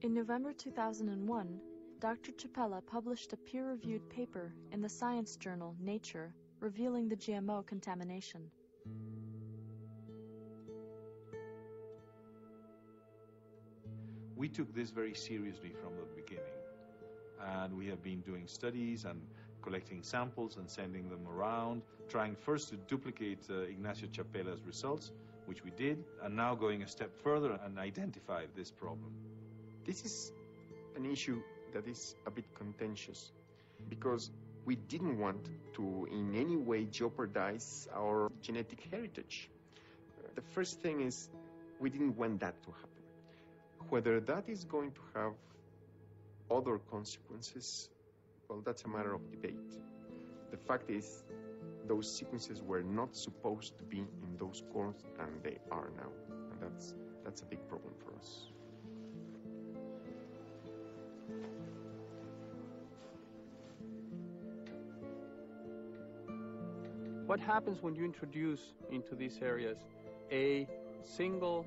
In November 2001, Dr. Chapela published a peer-reviewed paper in the science journal Nature revealing the GMO contamination. We took this very seriously from the beginning, and we have been doing studies and collecting samples and sending them around, trying first to duplicate Ignacio Chapela's results, which we did, and now going a step further and identify this problem. This is an issue that is a bit contentious because we didn't want to in any way jeopardize our genetic heritage. The first thing is we didn't want that to happen. Whether that is going to have other consequences, well, that's a matter of debate. The fact is those sequences were not supposed to be in those corns, and they are now. And that's a big problem for us. What happens when you introduce into these areas a single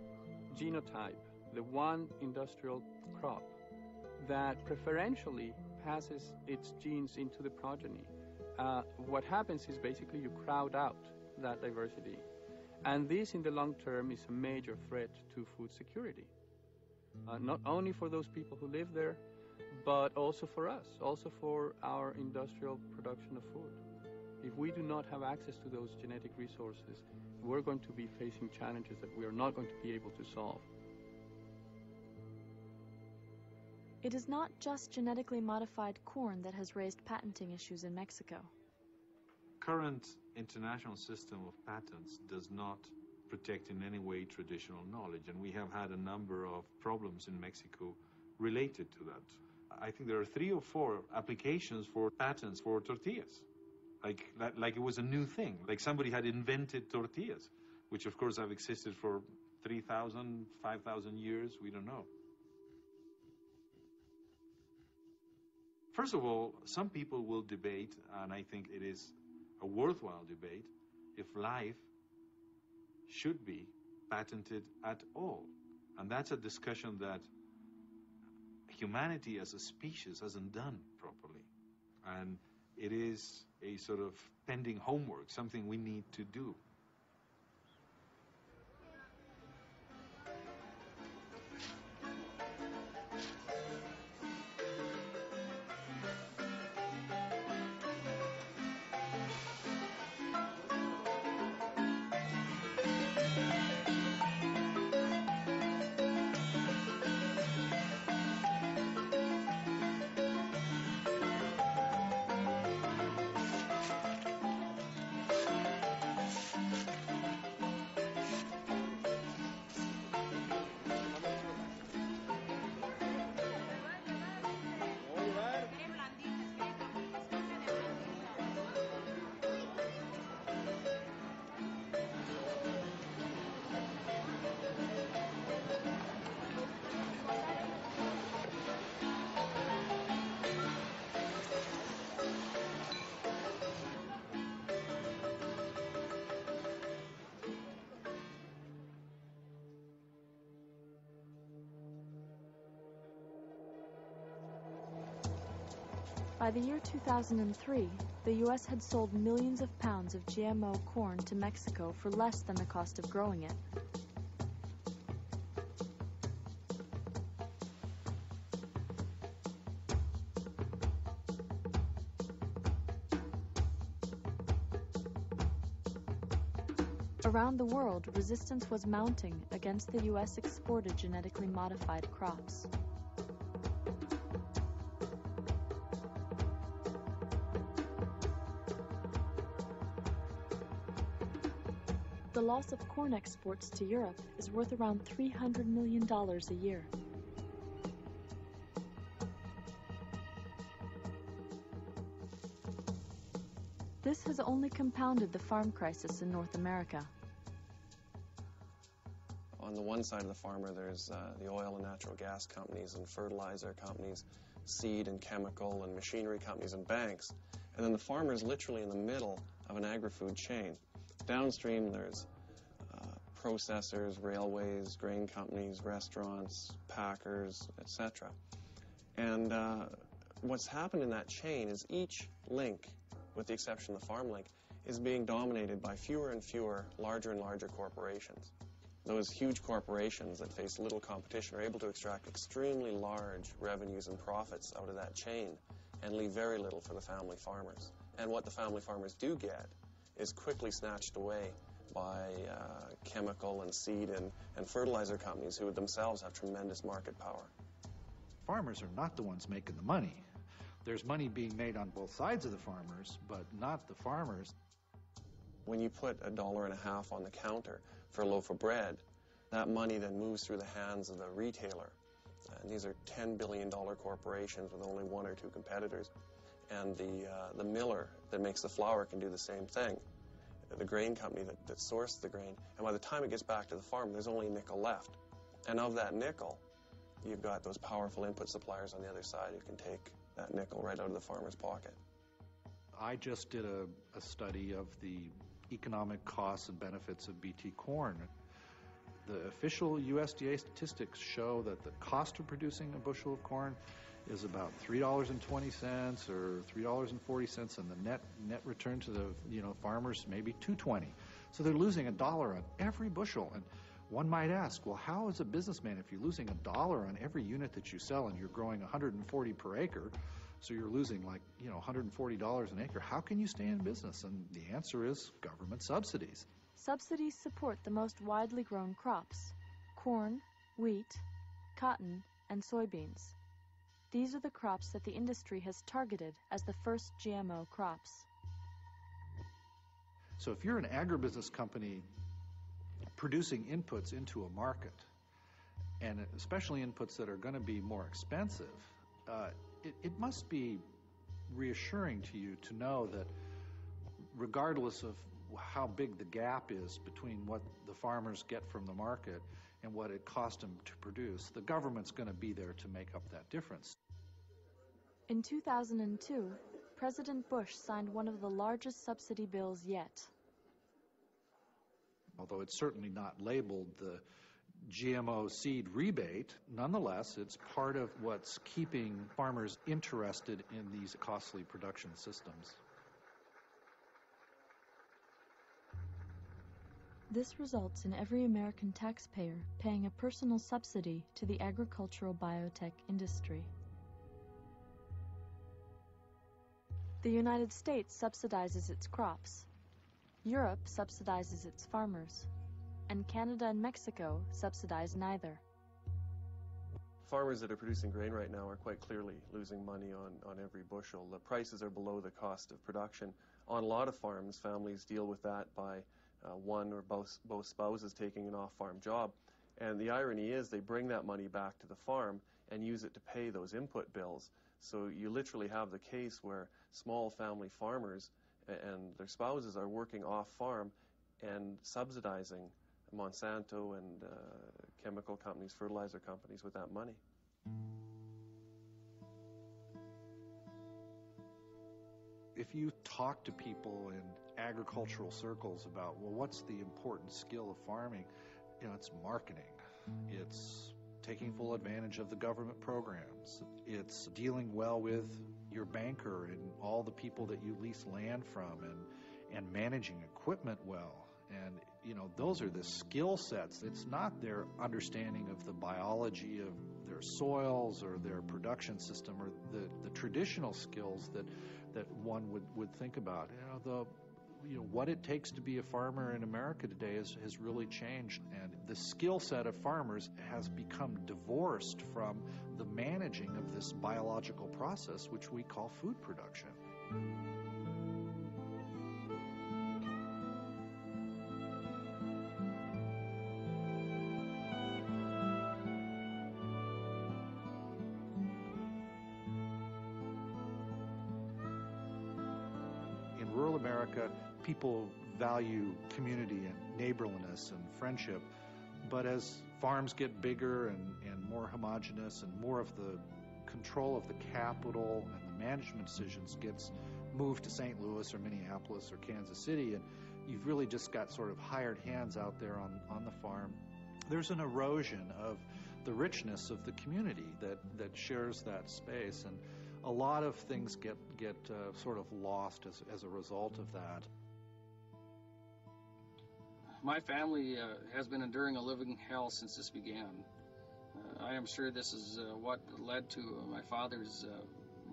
genotype, the one industrial crop, that preferentially passes its genes into the progeny? What happens is basically you crowd out that diversity. And this, in the long term, is a major threat to food security. Not only for those people who live there, but also for us, also for our industrial production of food. If we do not have access to those genetic resources, we're going to be facing challenges that we are not going to be able to solve. It is not just genetically modified corn that has raised patenting issues in Mexico. Current international system of patents does not protect in any way traditional knowledge, and we have had a number of problems in Mexico related to that. I think there are 3 or 4 applications for patents for tortillas. Like it was a new thing, like somebody had invented tortillas, which of course have existed for 3,000, 5,000 years, we don't know. First of all, some people will debate, and I think it is a worthwhile debate, if life should be patented at all. And that's a discussion that humanity as a species hasn't done properly. And it is a sort of pending homework, something we need to do. By the year 2003, the U.S. had sold millions of pounds of GMO corn to Mexico for less than the cost of growing it. Around the world, resistance was mounting against the U.S. exported genetically modified crops. The loss of corn exports to Europe is worth around $300 million a year. This has only compounded the farm crisis in North America. On the one side of the farmer, there's the oil and natural gas companies and fertilizer companies, seed and chemical and machinery companies and banks. And then the farmer is literally in the middle of an agri-food chain. Downstream, there's processors, railways, grain companies, restaurants, packers, etc. And what's happened in that chain is each link, with the exception of the farm link, is being dominated by fewer and fewer, larger and larger corporations. Those huge corporations that face little competition are able to extract extremely large revenues and profits out of that chain and leave very little for the family farmers. And what the family farmers do get is quickly snatched away by chemical and seed and fertilizer companies who themselves have tremendous market power. Farmers are not the ones making the money. There's money being made on both sides of the farmers, but not the farmers. When you put $1.50 on the counter for a loaf of bread, that money then moves through the hands of the retailer. And these are $10 billion corporations with only one or two competitors. And the miller that makes the flour can do the same thing. The grain company that sourced the grain. And by the time it gets back to the farm, there's only a nickel left. And of that nickel, you've got those powerful input suppliers on the other side who can take that nickel right out of the farmer's pocket. I just did a study of the economic costs and benefits of Bt corn. The official USDA statistics show that the cost of producing a bushel of corn is about $3.20 or $3.40, and the net return to the farmers maybe $2.20. So they're losing $1 on every bushel. And one might ask, well, how is a businessman, if you're losing $1 on every unit that you sell and you're growing 140 per acre, so you're losing like $140 an acre, how can you stay in business? And the answer is government subsidies. Subsidies support the most widely grown crops: corn, wheat, cotton, and soybeans. These are the crops that the industry has targeted as the first GMO crops. So if you're an agribusiness company producing inputs into a market, and especially inputs that are going to be more expensive, it must be reassuring to you to know that regardless of how big the gap is between what the farmers get from the market and what it cost them to produce, the government's going to be there to make up that difference. In 2002, President Bush signed one of the largest subsidy bills yet. Although it's certainly not labeled the GMO seed rebate, nonetheless, it's part of what's keeping farmers interested in these costly production systems. This results in every American taxpayer paying a personal subsidy to the agricultural biotech industry. The United States subsidizes its crops. Europe subsidizes its farmers. And Canada and Mexico subsidize neither. Farmers that are producing grain right now are quite clearly losing money on every bushel. The prices are below the cost of production. On a lot of farms, families deal with that by one or both spouses taking an off-farm job. And the irony is they bring that money back to the farm and use it to pay those input bills. So you literally have the case where small family farmers and their spouses are working off-farm and subsidizing Monsanto and chemical companies, fertilizer companies with that money. If you talk to people in agricultural circles about, well, what's the important skill of farming? It's marketing. It's taking full advantage of the government programs. It's dealing well with your banker and all the people that you lease land from and managing equipment well. And, those are the skill sets. It's not their understanding of the biology of their soils or their production system or the traditional skills that one would think about. What it takes to be a farmer in America today has really changed, and the skill set of farmers has become divorced from the managing of this biological process, which we call food production. America, people value community and neighborliness and friendship, but as farms get bigger and more homogeneous and more of the control of the capital and the management decisions gets moved to St. Louis or Minneapolis or Kansas City, and you've really just got sort of hired hands out there on the farm, there's an erosion of the richness of the community that shares that space, and a lot of things get sort of lost as a result of that. My family has been enduring a living hell since this began. I am sure this is what led to my father's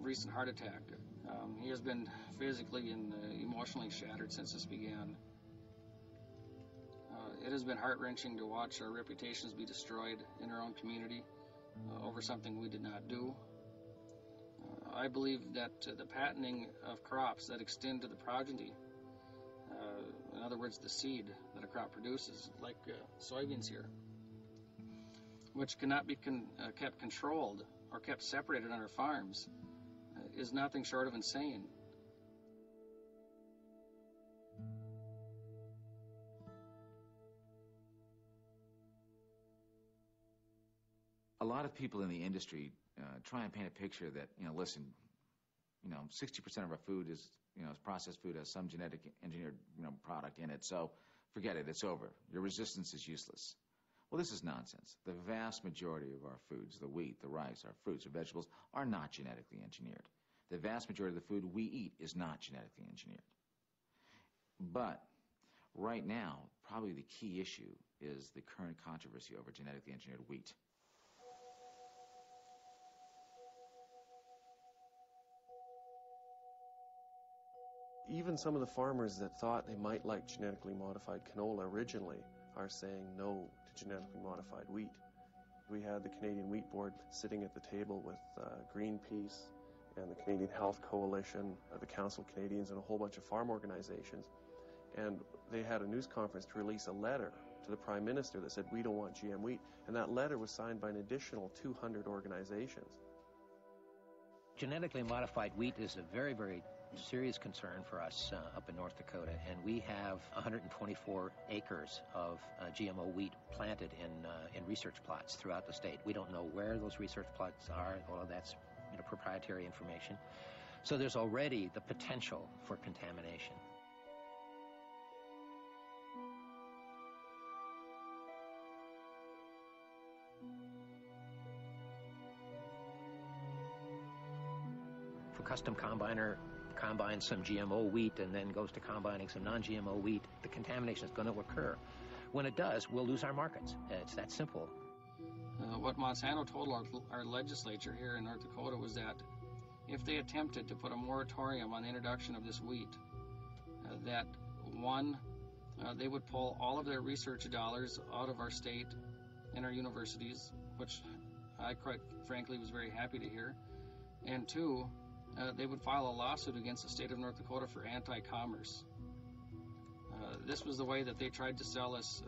recent heart attack. He has been physically and emotionally shattered since this began. It has been heart-wrenching to watch our reputations be destroyed in our own community over something we did not do. I believe that the patenting of crops that extend to the progeny, in other words, the seed that a crop produces, like soybeans here, which cannot be kept controlled or kept separated on our farms, is nothing short of insane. A lot of people in the industry try and paint a picture that, listen, 60% of our food is processed food, has some genetic engineered, product in it, so forget it, it's over. Your resistance is useless. Well, this is nonsense. The vast majority of our foods, the wheat, the rice, our fruits, our vegetables, are not genetically engineered. The vast majority of the food we eat is not genetically engineered. But right now, probably the key issue is the current controversy over genetically engineered wheat. Even some of the farmers that thought they might like genetically modified canola originally are saying no to genetically modified wheat. We had the Canadian Wheat Board sitting at the table with Greenpeace and the Canadian Health Coalition, the Council of Canadians, and a whole bunch of farm organizations. And they had a news conference to release a letter to the Prime Minister that said, we don't want GM wheat. And that letter was signed by an additional 200 organizations. Genetically modified wheat is a very, very serious concern for us up in North Dakota, and we have 124 acres of GMO wheat planted in research plots throughout the state. We don't know where those research plots are, although that's proprietary information. So there's already the potential for contamination. If a custom combiner combines some GMO wheat and then goes to combining some non-GMO wheat, the contamination is going to occur. When it does, we'll lose our markets. It's that simple. What Monsanto told our legislature here in North Dakota was that if they attempted to put a moratorium on the introduction of this wheat, that one, they would pull all of their research dollars out of our state and our universities, which I quite frankly was very happy to hear, and two, they would file a lawsuit against the state of North Dakota for anti-commerce. This was the way that they tried to sell us,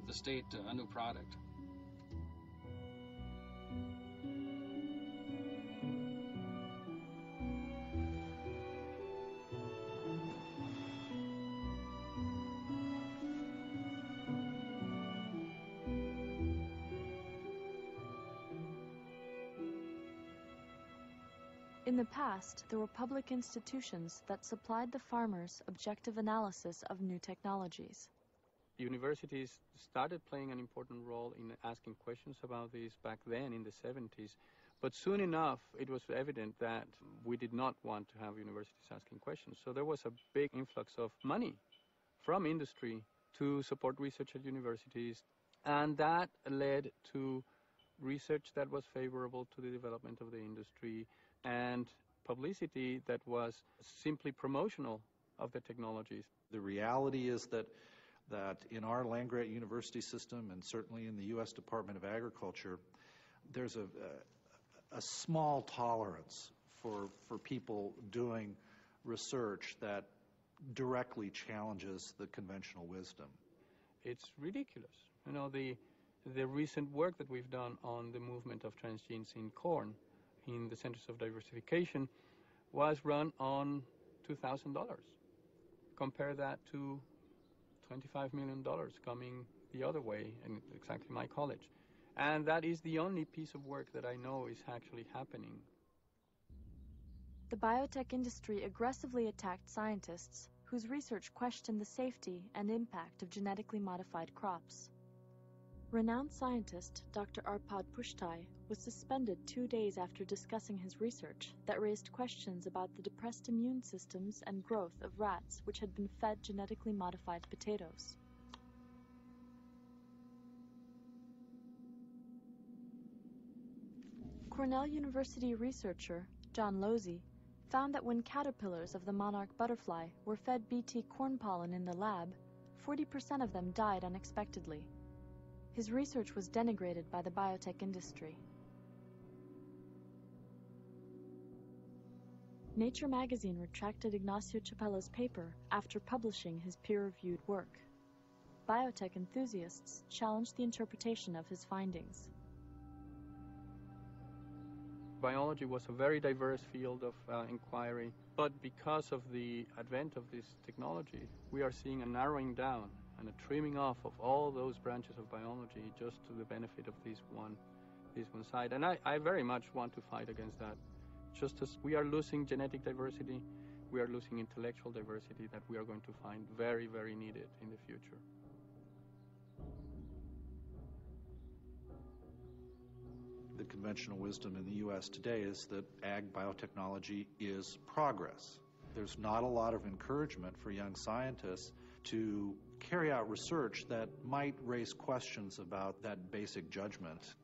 the state, a new product. In the past, there were public institutions that supplied the farmers objective analysis of new technologies. Universities started playing an important role in asking questions about this back then in the 70s, but soon enough it was evident that we did not want to have universities asking questions. So there was a big influx of money from industry to support research at universities, and that led to research that was favorable to the development of the industry and publicity that was simply promotional of the technologies. The reality is that in our land-grant university system, and certainly in the U.S. Department of Agriculture, there's a small tolerance for people doing research that directly challenges the conventional wisdom. It's ridiculous. You know, the recent work that we've done on the movement of transgenes in corn in the Centers of Diversification was run on $2,000. Compare that to $25 million coming the other way in exactly my college. And that is the only piece of work that I know is actually happening. The biotech industry aggressively attacked scientists whose research questioned the safety and impact of genetically modified crops. Renowned scientist Dr. Arpad Pushtai was suspended 2 days after discussing his research that raised questions about the depressed immune systems and growth of rats which had been fed genetically modified potatoes. Cornell University researcher John Losey found that when caterpillars of the monarch butterfly were fed Bt corn pollen in the lab, 40% of them died unexpectedly. His research was denigrated by the biotech industry. Nature magazine retracted Ignacio Chapella's paper after publishing his peer-reviewed work. Biotech enthusiasts challenged the interpretation of his findings. Biology was a very diverse field of inquiry, but because of the advent of this technology, we are seeing a narrowing down and a trimming off of all those branches of biology just to the benefit of this one side. And I very much want to fight against that. Just as we are losing genetic diversity, we are losing intellectual diversity that we are going to find very, very needed in the future. The conventional wisdom in the U.S. today is that ag biotechnology is progress. There's not a lot of encouragement for young scientists to carry out research that might raise questions about that basic judgment.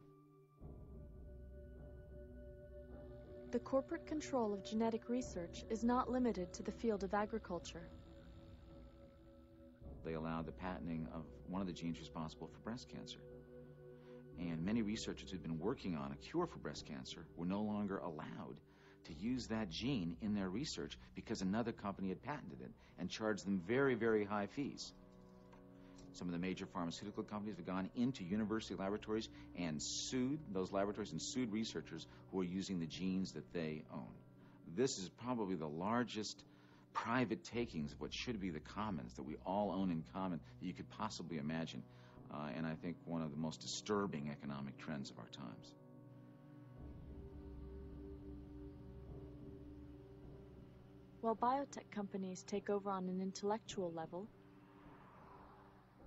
The corporate control of genetic research is not limited to the field of agriculture. They allowed the patenting of one of the genes responsible for breast cancer. And many researchers who'd been working on a cure for breast cancer were no longer allowed to use that gene in their research because another company had patented it and charged them very, very high fees. Some of the major pharmaceutical companies have gone into university laboratories and sued those laboratories and sued researchers who are using the genes that they own. This is probably the largest private takings of what should be the commons that we all own in common that you could possibly imagine. And I think one of the most disturbing economic trends of our times. While biotech companies take over on an intellectual level,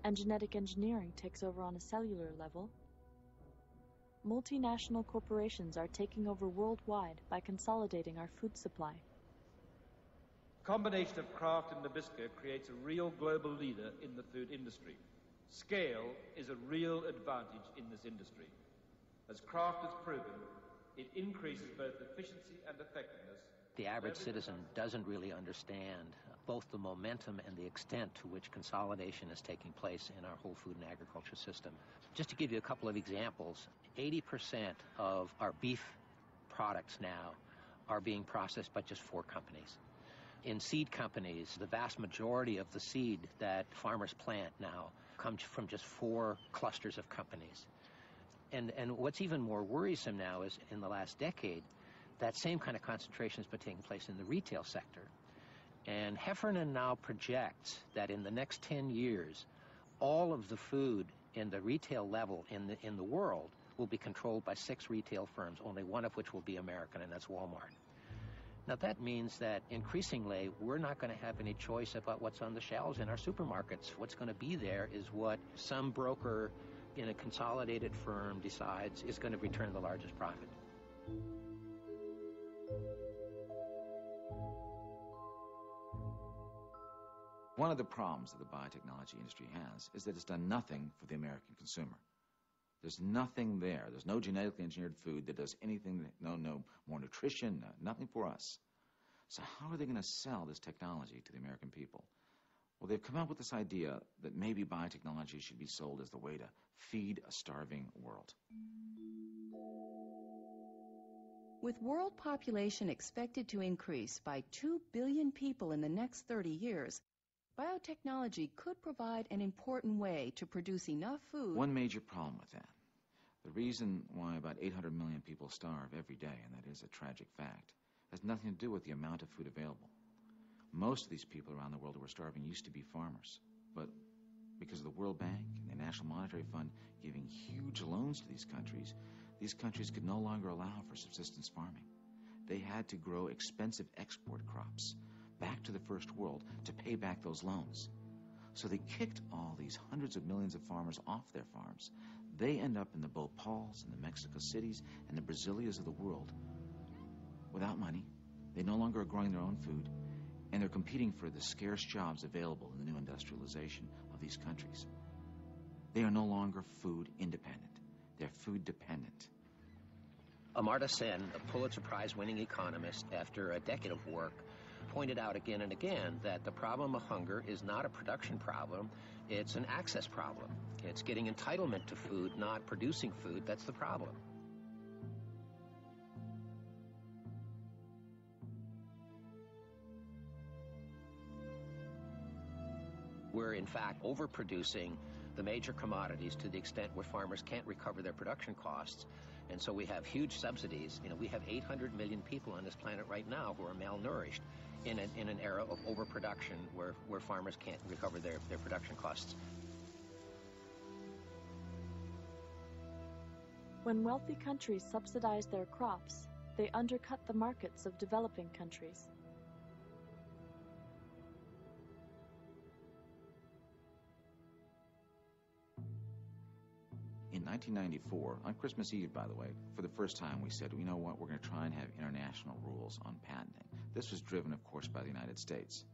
and genetic engineering takes over on a cellular level, multinational corporations are taking over worldwide by consolidating our food supply. The combination of Kraft and Nabisco creates a real global leader in the food industry. Scale is a real advantage in this industry. As Kraft has proven, it increases both efficiency and effectiveness. The average citizen doesn't really understand both the momentum and the extent to which consolidation is taking place in our whole food and agriculture system. Just to give you a couple of examples, 80% of our beef products now are being processed by just 4 companies. In seed companies, the vast majority of the seed that farmers plant now comes from just 4 clusters of companies. And what's even more worrisome now is in the last decade, that same kind of concentration has been taking place in the retail sector. And Heffernan now projects that in the next 10 years, all of the food in the retail level in the world will be controlled by 6 retail firms, only one of which will be American, and that's Walmart. Now, that means that increasingly, we're not going to have any choice about what's on the shelves in our supermarkets. What's going to be there is what some broker in a consolidated firm decides is going to return the largest profit. One of the problems that the biotechnology industry has is that it's done nothing for the American consumer. There's nothing there. There's no genetically engineered food that does anything, no more nutrition, nothing for us. So how are they going to sell this technology to the American people? Well, they've come up with this idea that maybe biotechnology should be sold as the way to feed a starving world. With world population expected to increase by 2 billion people in the next 30 years, biotechnology could provide an important way to produce enough food. One major problem with that, the reason why about 800 million people starve every day, and that is a tragic fact, has nothing to do with the amount of food available. Most of these people around the world who were starving used to be farmers. But because of the World Bank and the National Monetary Fund giving huge loans to these countries could no longer allow for subsistence farming. They had to grow expensive export crops back to the First World to pay back those loans. So they kicked all these hundreds of millions of farmers off their farms. They end up in the Bhopals and the Mexico cities and the Brasilias of the world without money. They no longer are growing their own food, and they're competing for the scarce jobs available in the new industrialization of these countries. They are no longer food independent. They're food dependent. Amartya Sen, a Pulitzer Prize-winning economist, after a decade of work, pointed out again and again that the problem of hunger is not a production problem, it's an access problem. It's getting entitlement to food, not producing food, that's the problem. We're, in fact, overproducing the major commodities to the extent where farmers can't recover their production costs. And so we have huge subsidies. You know, we have 800 million people on this planet right now who are malnourished in an era of overproduction where farmers can't recover their production costs. When wealthy countries subsidize their crops, they undercut the markets of developing countries. In 1994, on Christmas Eve, by the way, for the first time we said, you know what, we're going to try and have international rules on patenting. This was driven, of course, by the United States.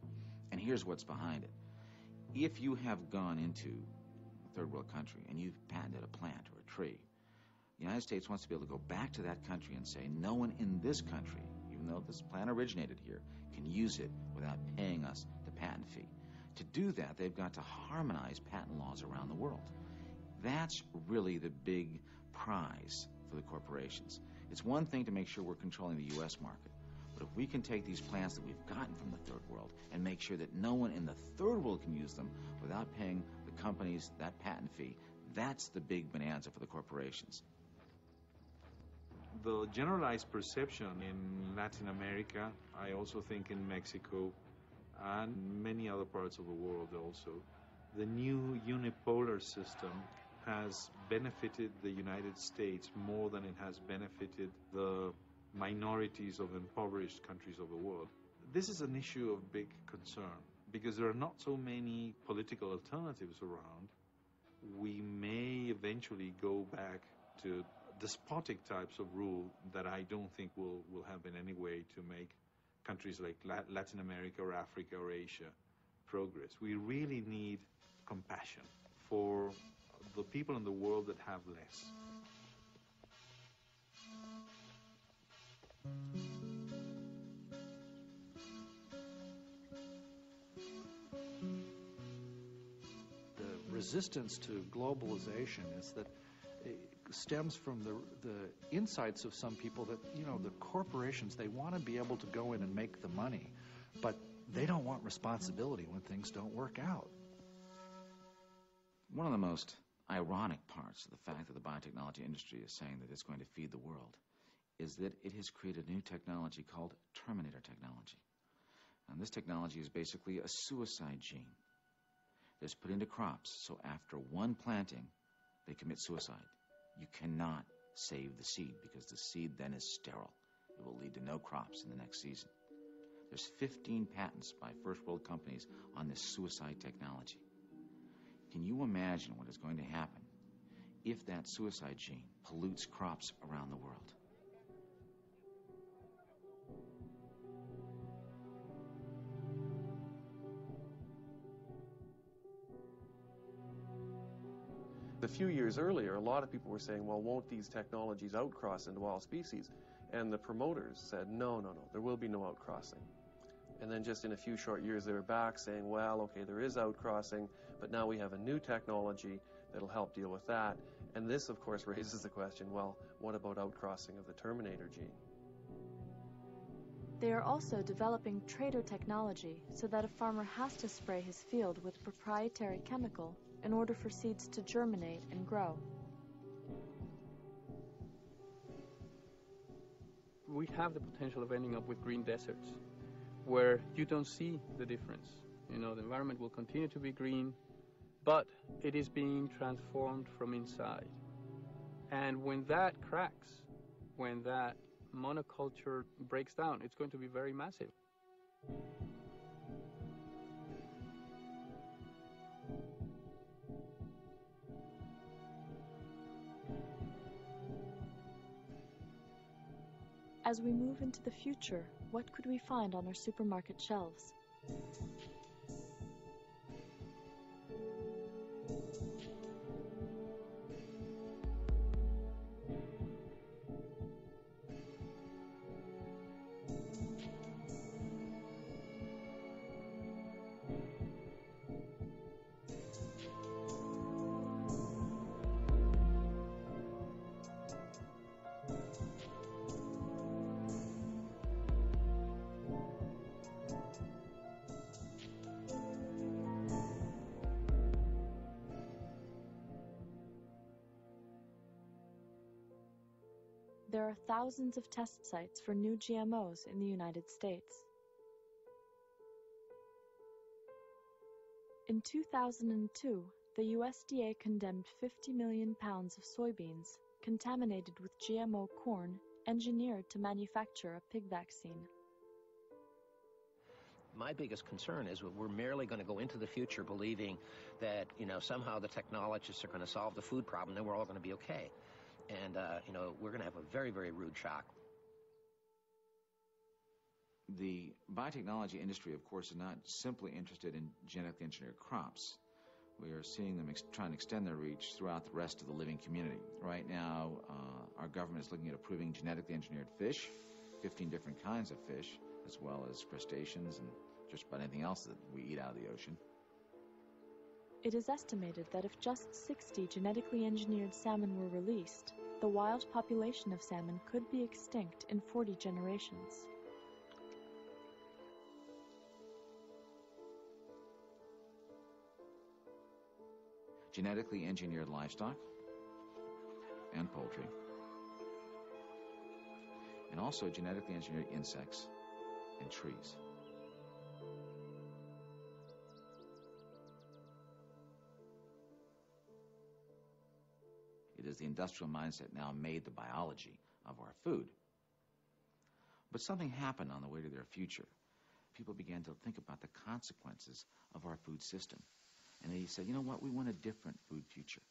And here's what's behind it. If you have gone into a third world country and you've patented a plant or a tree, the United States wants to be able to go back to that country and say, no one in this country, even though this plant originated here, can use it without paying us the patent fee. To do that, they've got to harmonize patent laws around the world. That's really the big prize for the corporations. It's one thing to make sure we're controlling the U.S. market, but if we can take these plants that we've gotten from the third world and make sure that no one in the third world can use them without paying the companies that patent fee, that's the big bonanza for the corporations. The generalized perception in Latin America, I also think in Mexico and many other parts of the world also, the new unipolar system has benefited the United States more than it has benefited the minorities of impoverished countries of the world. This is an issue of big concern because there are not so many political alternatives around. We may eventually go back to despotic types of rule that I don't think will help in any way to make countries like Latin America or Africa or Asia progress. We really need compassion for the people in the world that have less. The resistance to globalization is that it stems from the insights of some people that, you know, the corporations, they want to be able to go in and make the money, but they don't want responsibility when things don't work out. One of the most ironic parts of the fact that the biotechnology industry is saying that it's going to feed the world is that it has created a new technology called Terminator technology. And this technology is basically a suicide gene that's put into crops, so after one planting, they commit suicide. You cannot save the seed because the seed then is sterile. It will lead to no crops in the next season. There's 15 patents by first world companies on this suicide technology. Can you imagine what is going to happen if that suicide gene pollutes crops around the world? A few years earlier, a lot of people were saying, well, won't these technologies outcross into all species? And the promoters said, no, there will be no outcrossing. And then just in a few short years, they were back saying, well, okay, there is outcrossing, but now we have a new technology that'll help deal with that. And this, of course, raises the question, well, what about outcrossing of the Terminator gene? They are also developing trader technology so that a farmer has to spray his field with proprietary chemical in order for seeds to germinate and grow. We have the potential of ending up with green deserts. where you don't see the difference. You know, the environment will continue to be green, but it is being transformed from inside. And when that cracks, when that monoculture breaks down, it's going to be very massive. As we move into the future, what could we find on our supermarket shelves? There are thousands of test sites for new GMOs in the United States. In 2002, the USDA condemned 50 million pounds of soybeans contaminated with GMO corn engineered to manufacture a pig vaccine. My biggest concern is we're merely going to go into the future believing that, somehow the technologists are going to solve the food problem, then we're all going to be okay. And, we're going to have a very, very rude shock. The biotechnology industry, of course, is not simply interested in genetically engineered crops. We are seeing them try and extend their reach throughout the rest of the living community. Right now, our government is looking at approving genetically engineered fish, 15 different kinds of fish, as well as crustaceans and just about anything else that we eat out of the ocean. It is estimated that if just 60 genetically engineered salmon were released, the wild population of salmon could be extinct in 40 generations. Genetically engineered livestock and poultry, and also genetically engineered insects and trees. It is the industrial mindset now made the biology of our food. But something happened on the way to their future. People began to think about the consequences of our food system. And they said, you know what, we want a different food future.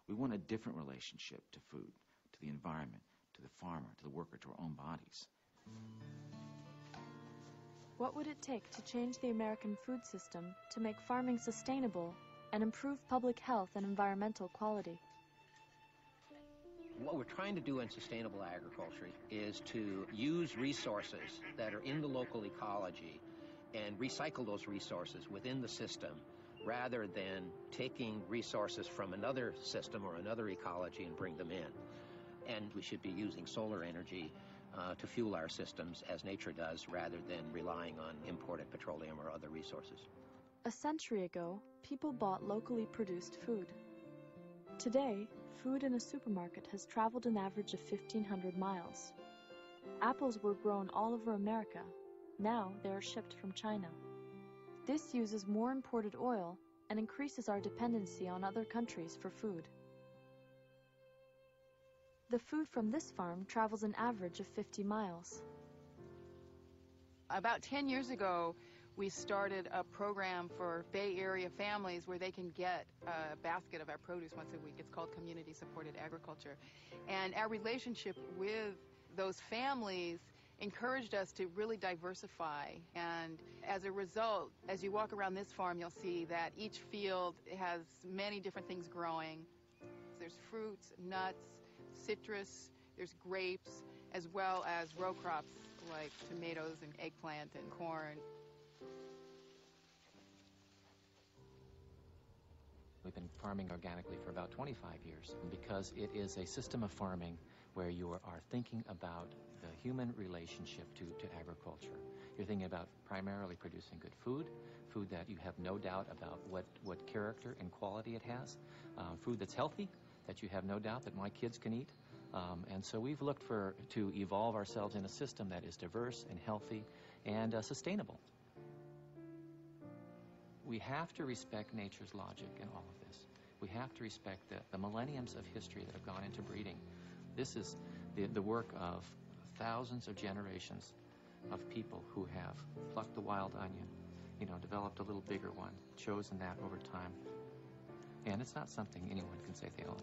We want a different relationship to food, to the environment, to the farmer, to the worker, to our own bodies. What would it take to change the American food system to make farming sustainable and improve public health and environmental quality? What we're trying to do in sustainable agriculture is to use resources that are in the local ecology and recycle those resources within the system rather than taking resources from another system or another ecology and bring them in. And we should be using solar energy to fuel our systems as nature does rather than relying on imported petroleum or other resources. A century ago, people bought locally produced food. Today, food in a supermarket has traveled an average of 1,500 miles. Apples were grown all over America. Now they are shipped from China. This uses more imported oil and increases our dependency on other countries for food. The food from this farm travels an average of 50 miles. About 10 years ago, we started a program for Bay Area families where they can get a basket of our produce once a week. It's called community-supported agriculture. And our relationship with those families encouraged us to really diversify. And as a result, as you walk around this farm, you'll see that each field has many different things growing. There's fruits, nuts, citrus, there's grapes, as well as row crops like tomatoes and eggplant and corn. We've been farming organically for about 25 years because it is a system of farming where you are thinking about the human relationship to agriculture. You're thinking about primarily producing good food that you have no doubt about what character and quality it has, food that's healthy, that you have no doubt that my kids can eat, And so we've looked to evolve ourselves in a system that is diverse and healthy and sustainable. We have to respect nature's logic in all of this. We have to respect the millenniums of history that have gone into breeding. This is the work of thousands of generations of people who have plucked the wild onion, developed a little bigger one, chosen that over time. And it's not something anyone can say they own.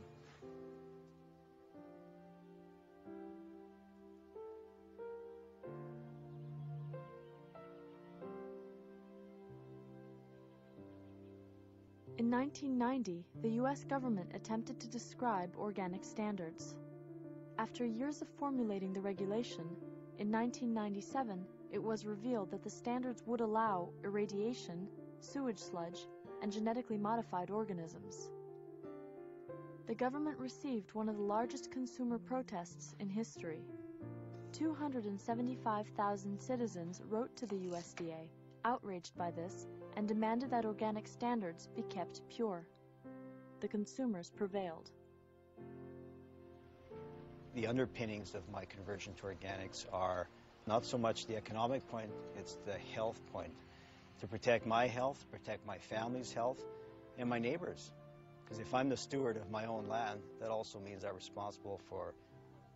In 1990, the U.S. government attempted to describe organic standards. After years of formulating the regulation, in 1997, it was revealed that the standards would allow irradiation, sewage sludge, and genetically modified organisms. The government received one of the largest consumer protests in history. 275,000 citizens wrote to the USDA, outraged by this, and demanded that organic standards be kept pure. The consumers prevailed. The underpinnings of my conversion to organics are not so much the economic point, it's the health point. To protect my health, protect my family's health, and my neighbors. Because if I'm the steward of my own land, that also means I'm responsible for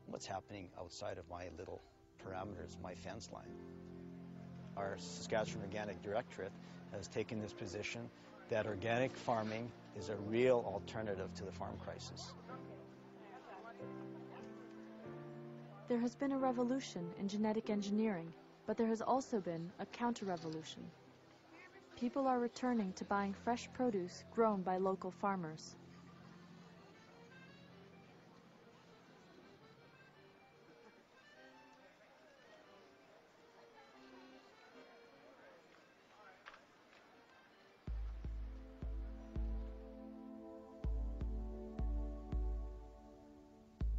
what's happening outside of my little parameters, my fence line. Our Saskatchewan Organic Directorate has taken this position that organic farming is a real alternative to the farm crisis. There has been a revolution in genetic engineering, but there has also been a counter-revolution. People are returning to buying fresh produce grown by local farmers.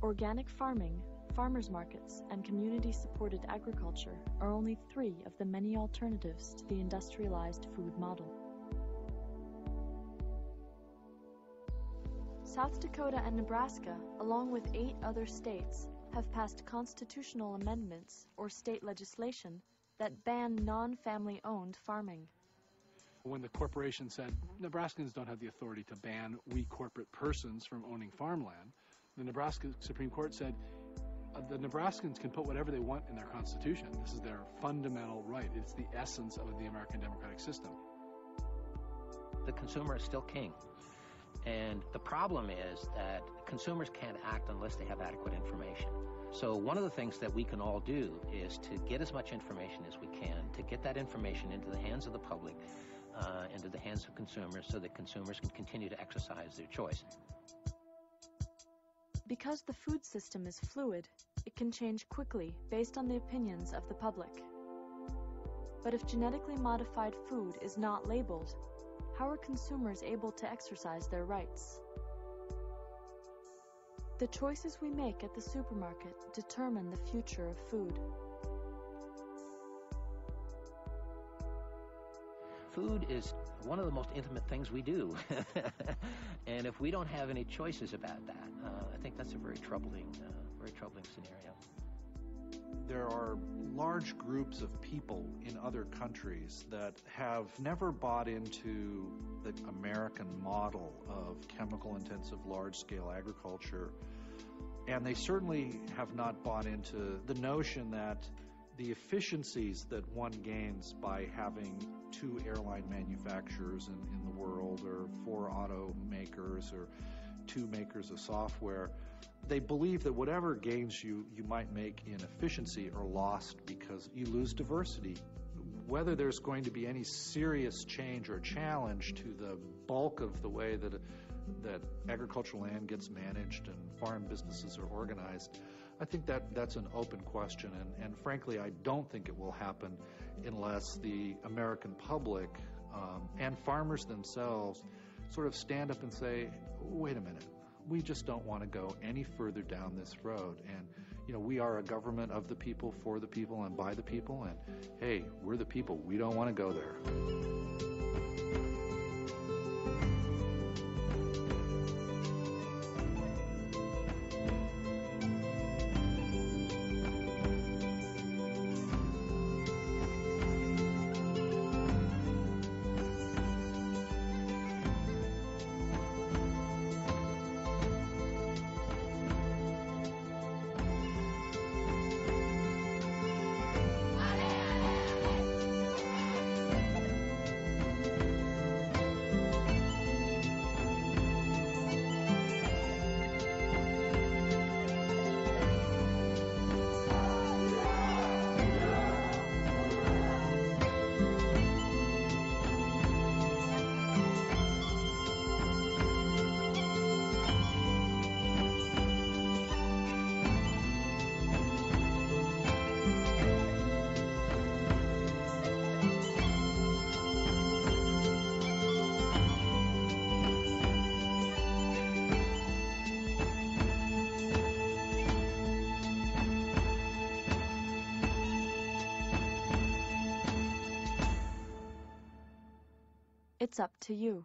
Organic farming, farmers markets, and community-supported agriculture are only 3 of the many alternatives to the industrialized food model. South Dakota and Nebraska, along with 8 other states, have passed constitutional amendments or state legislation that ban non-family-owned farming. When the corporation said Nebraskans don't have the authority to ban we corporate persons from owning farmland, the Nebraska Supreme Court said the Nebraskans can put whatever they want in their constitution. This is their fundamental right. It's the essence of the American democratic system. The consumer is still king. And the problem is that consumers can't act unless they have adequate information. So one of the things that we can all do is to get as much information as we can, to get that information into the hands of the public, into the hands of consumers, so that consumers can continue to exercise their choice. Because the food system is fluid, it can change quickly based on the opinions of the public. But if genetically modified food is not labeled, how are consumers able to exercise their rights? The choices we make at the supermarket determine the future of food. Food is one of the most intimate things we do. And if we don't have any choices about that, I think that's a very troubling scenario. There are large groups of people in other countries that have never bought into the American model of chemical-intensive large-scale agriculture, and they certainly have not bought into the notion that the efficiencies that one gains by having 2 airline manufacturers in the world, or 4 automakers, or 2 makers of software, they believe that whatever gains you might make in efficiency are lost because you lose diversity. Whether there's going to be any serious change or challenge to the bulk of the way that agricultural land gets managed and farm businesses are organized, I think that's an open question, and frankly, I don't think it will happen unless the American public and farmers themselves sort of stand up and say, wait a minute, we just don't want to go any further down this road. And, we are a government of the people, for the people, and by the people, and hey, we're the people. We don't want to go there. It's up to you.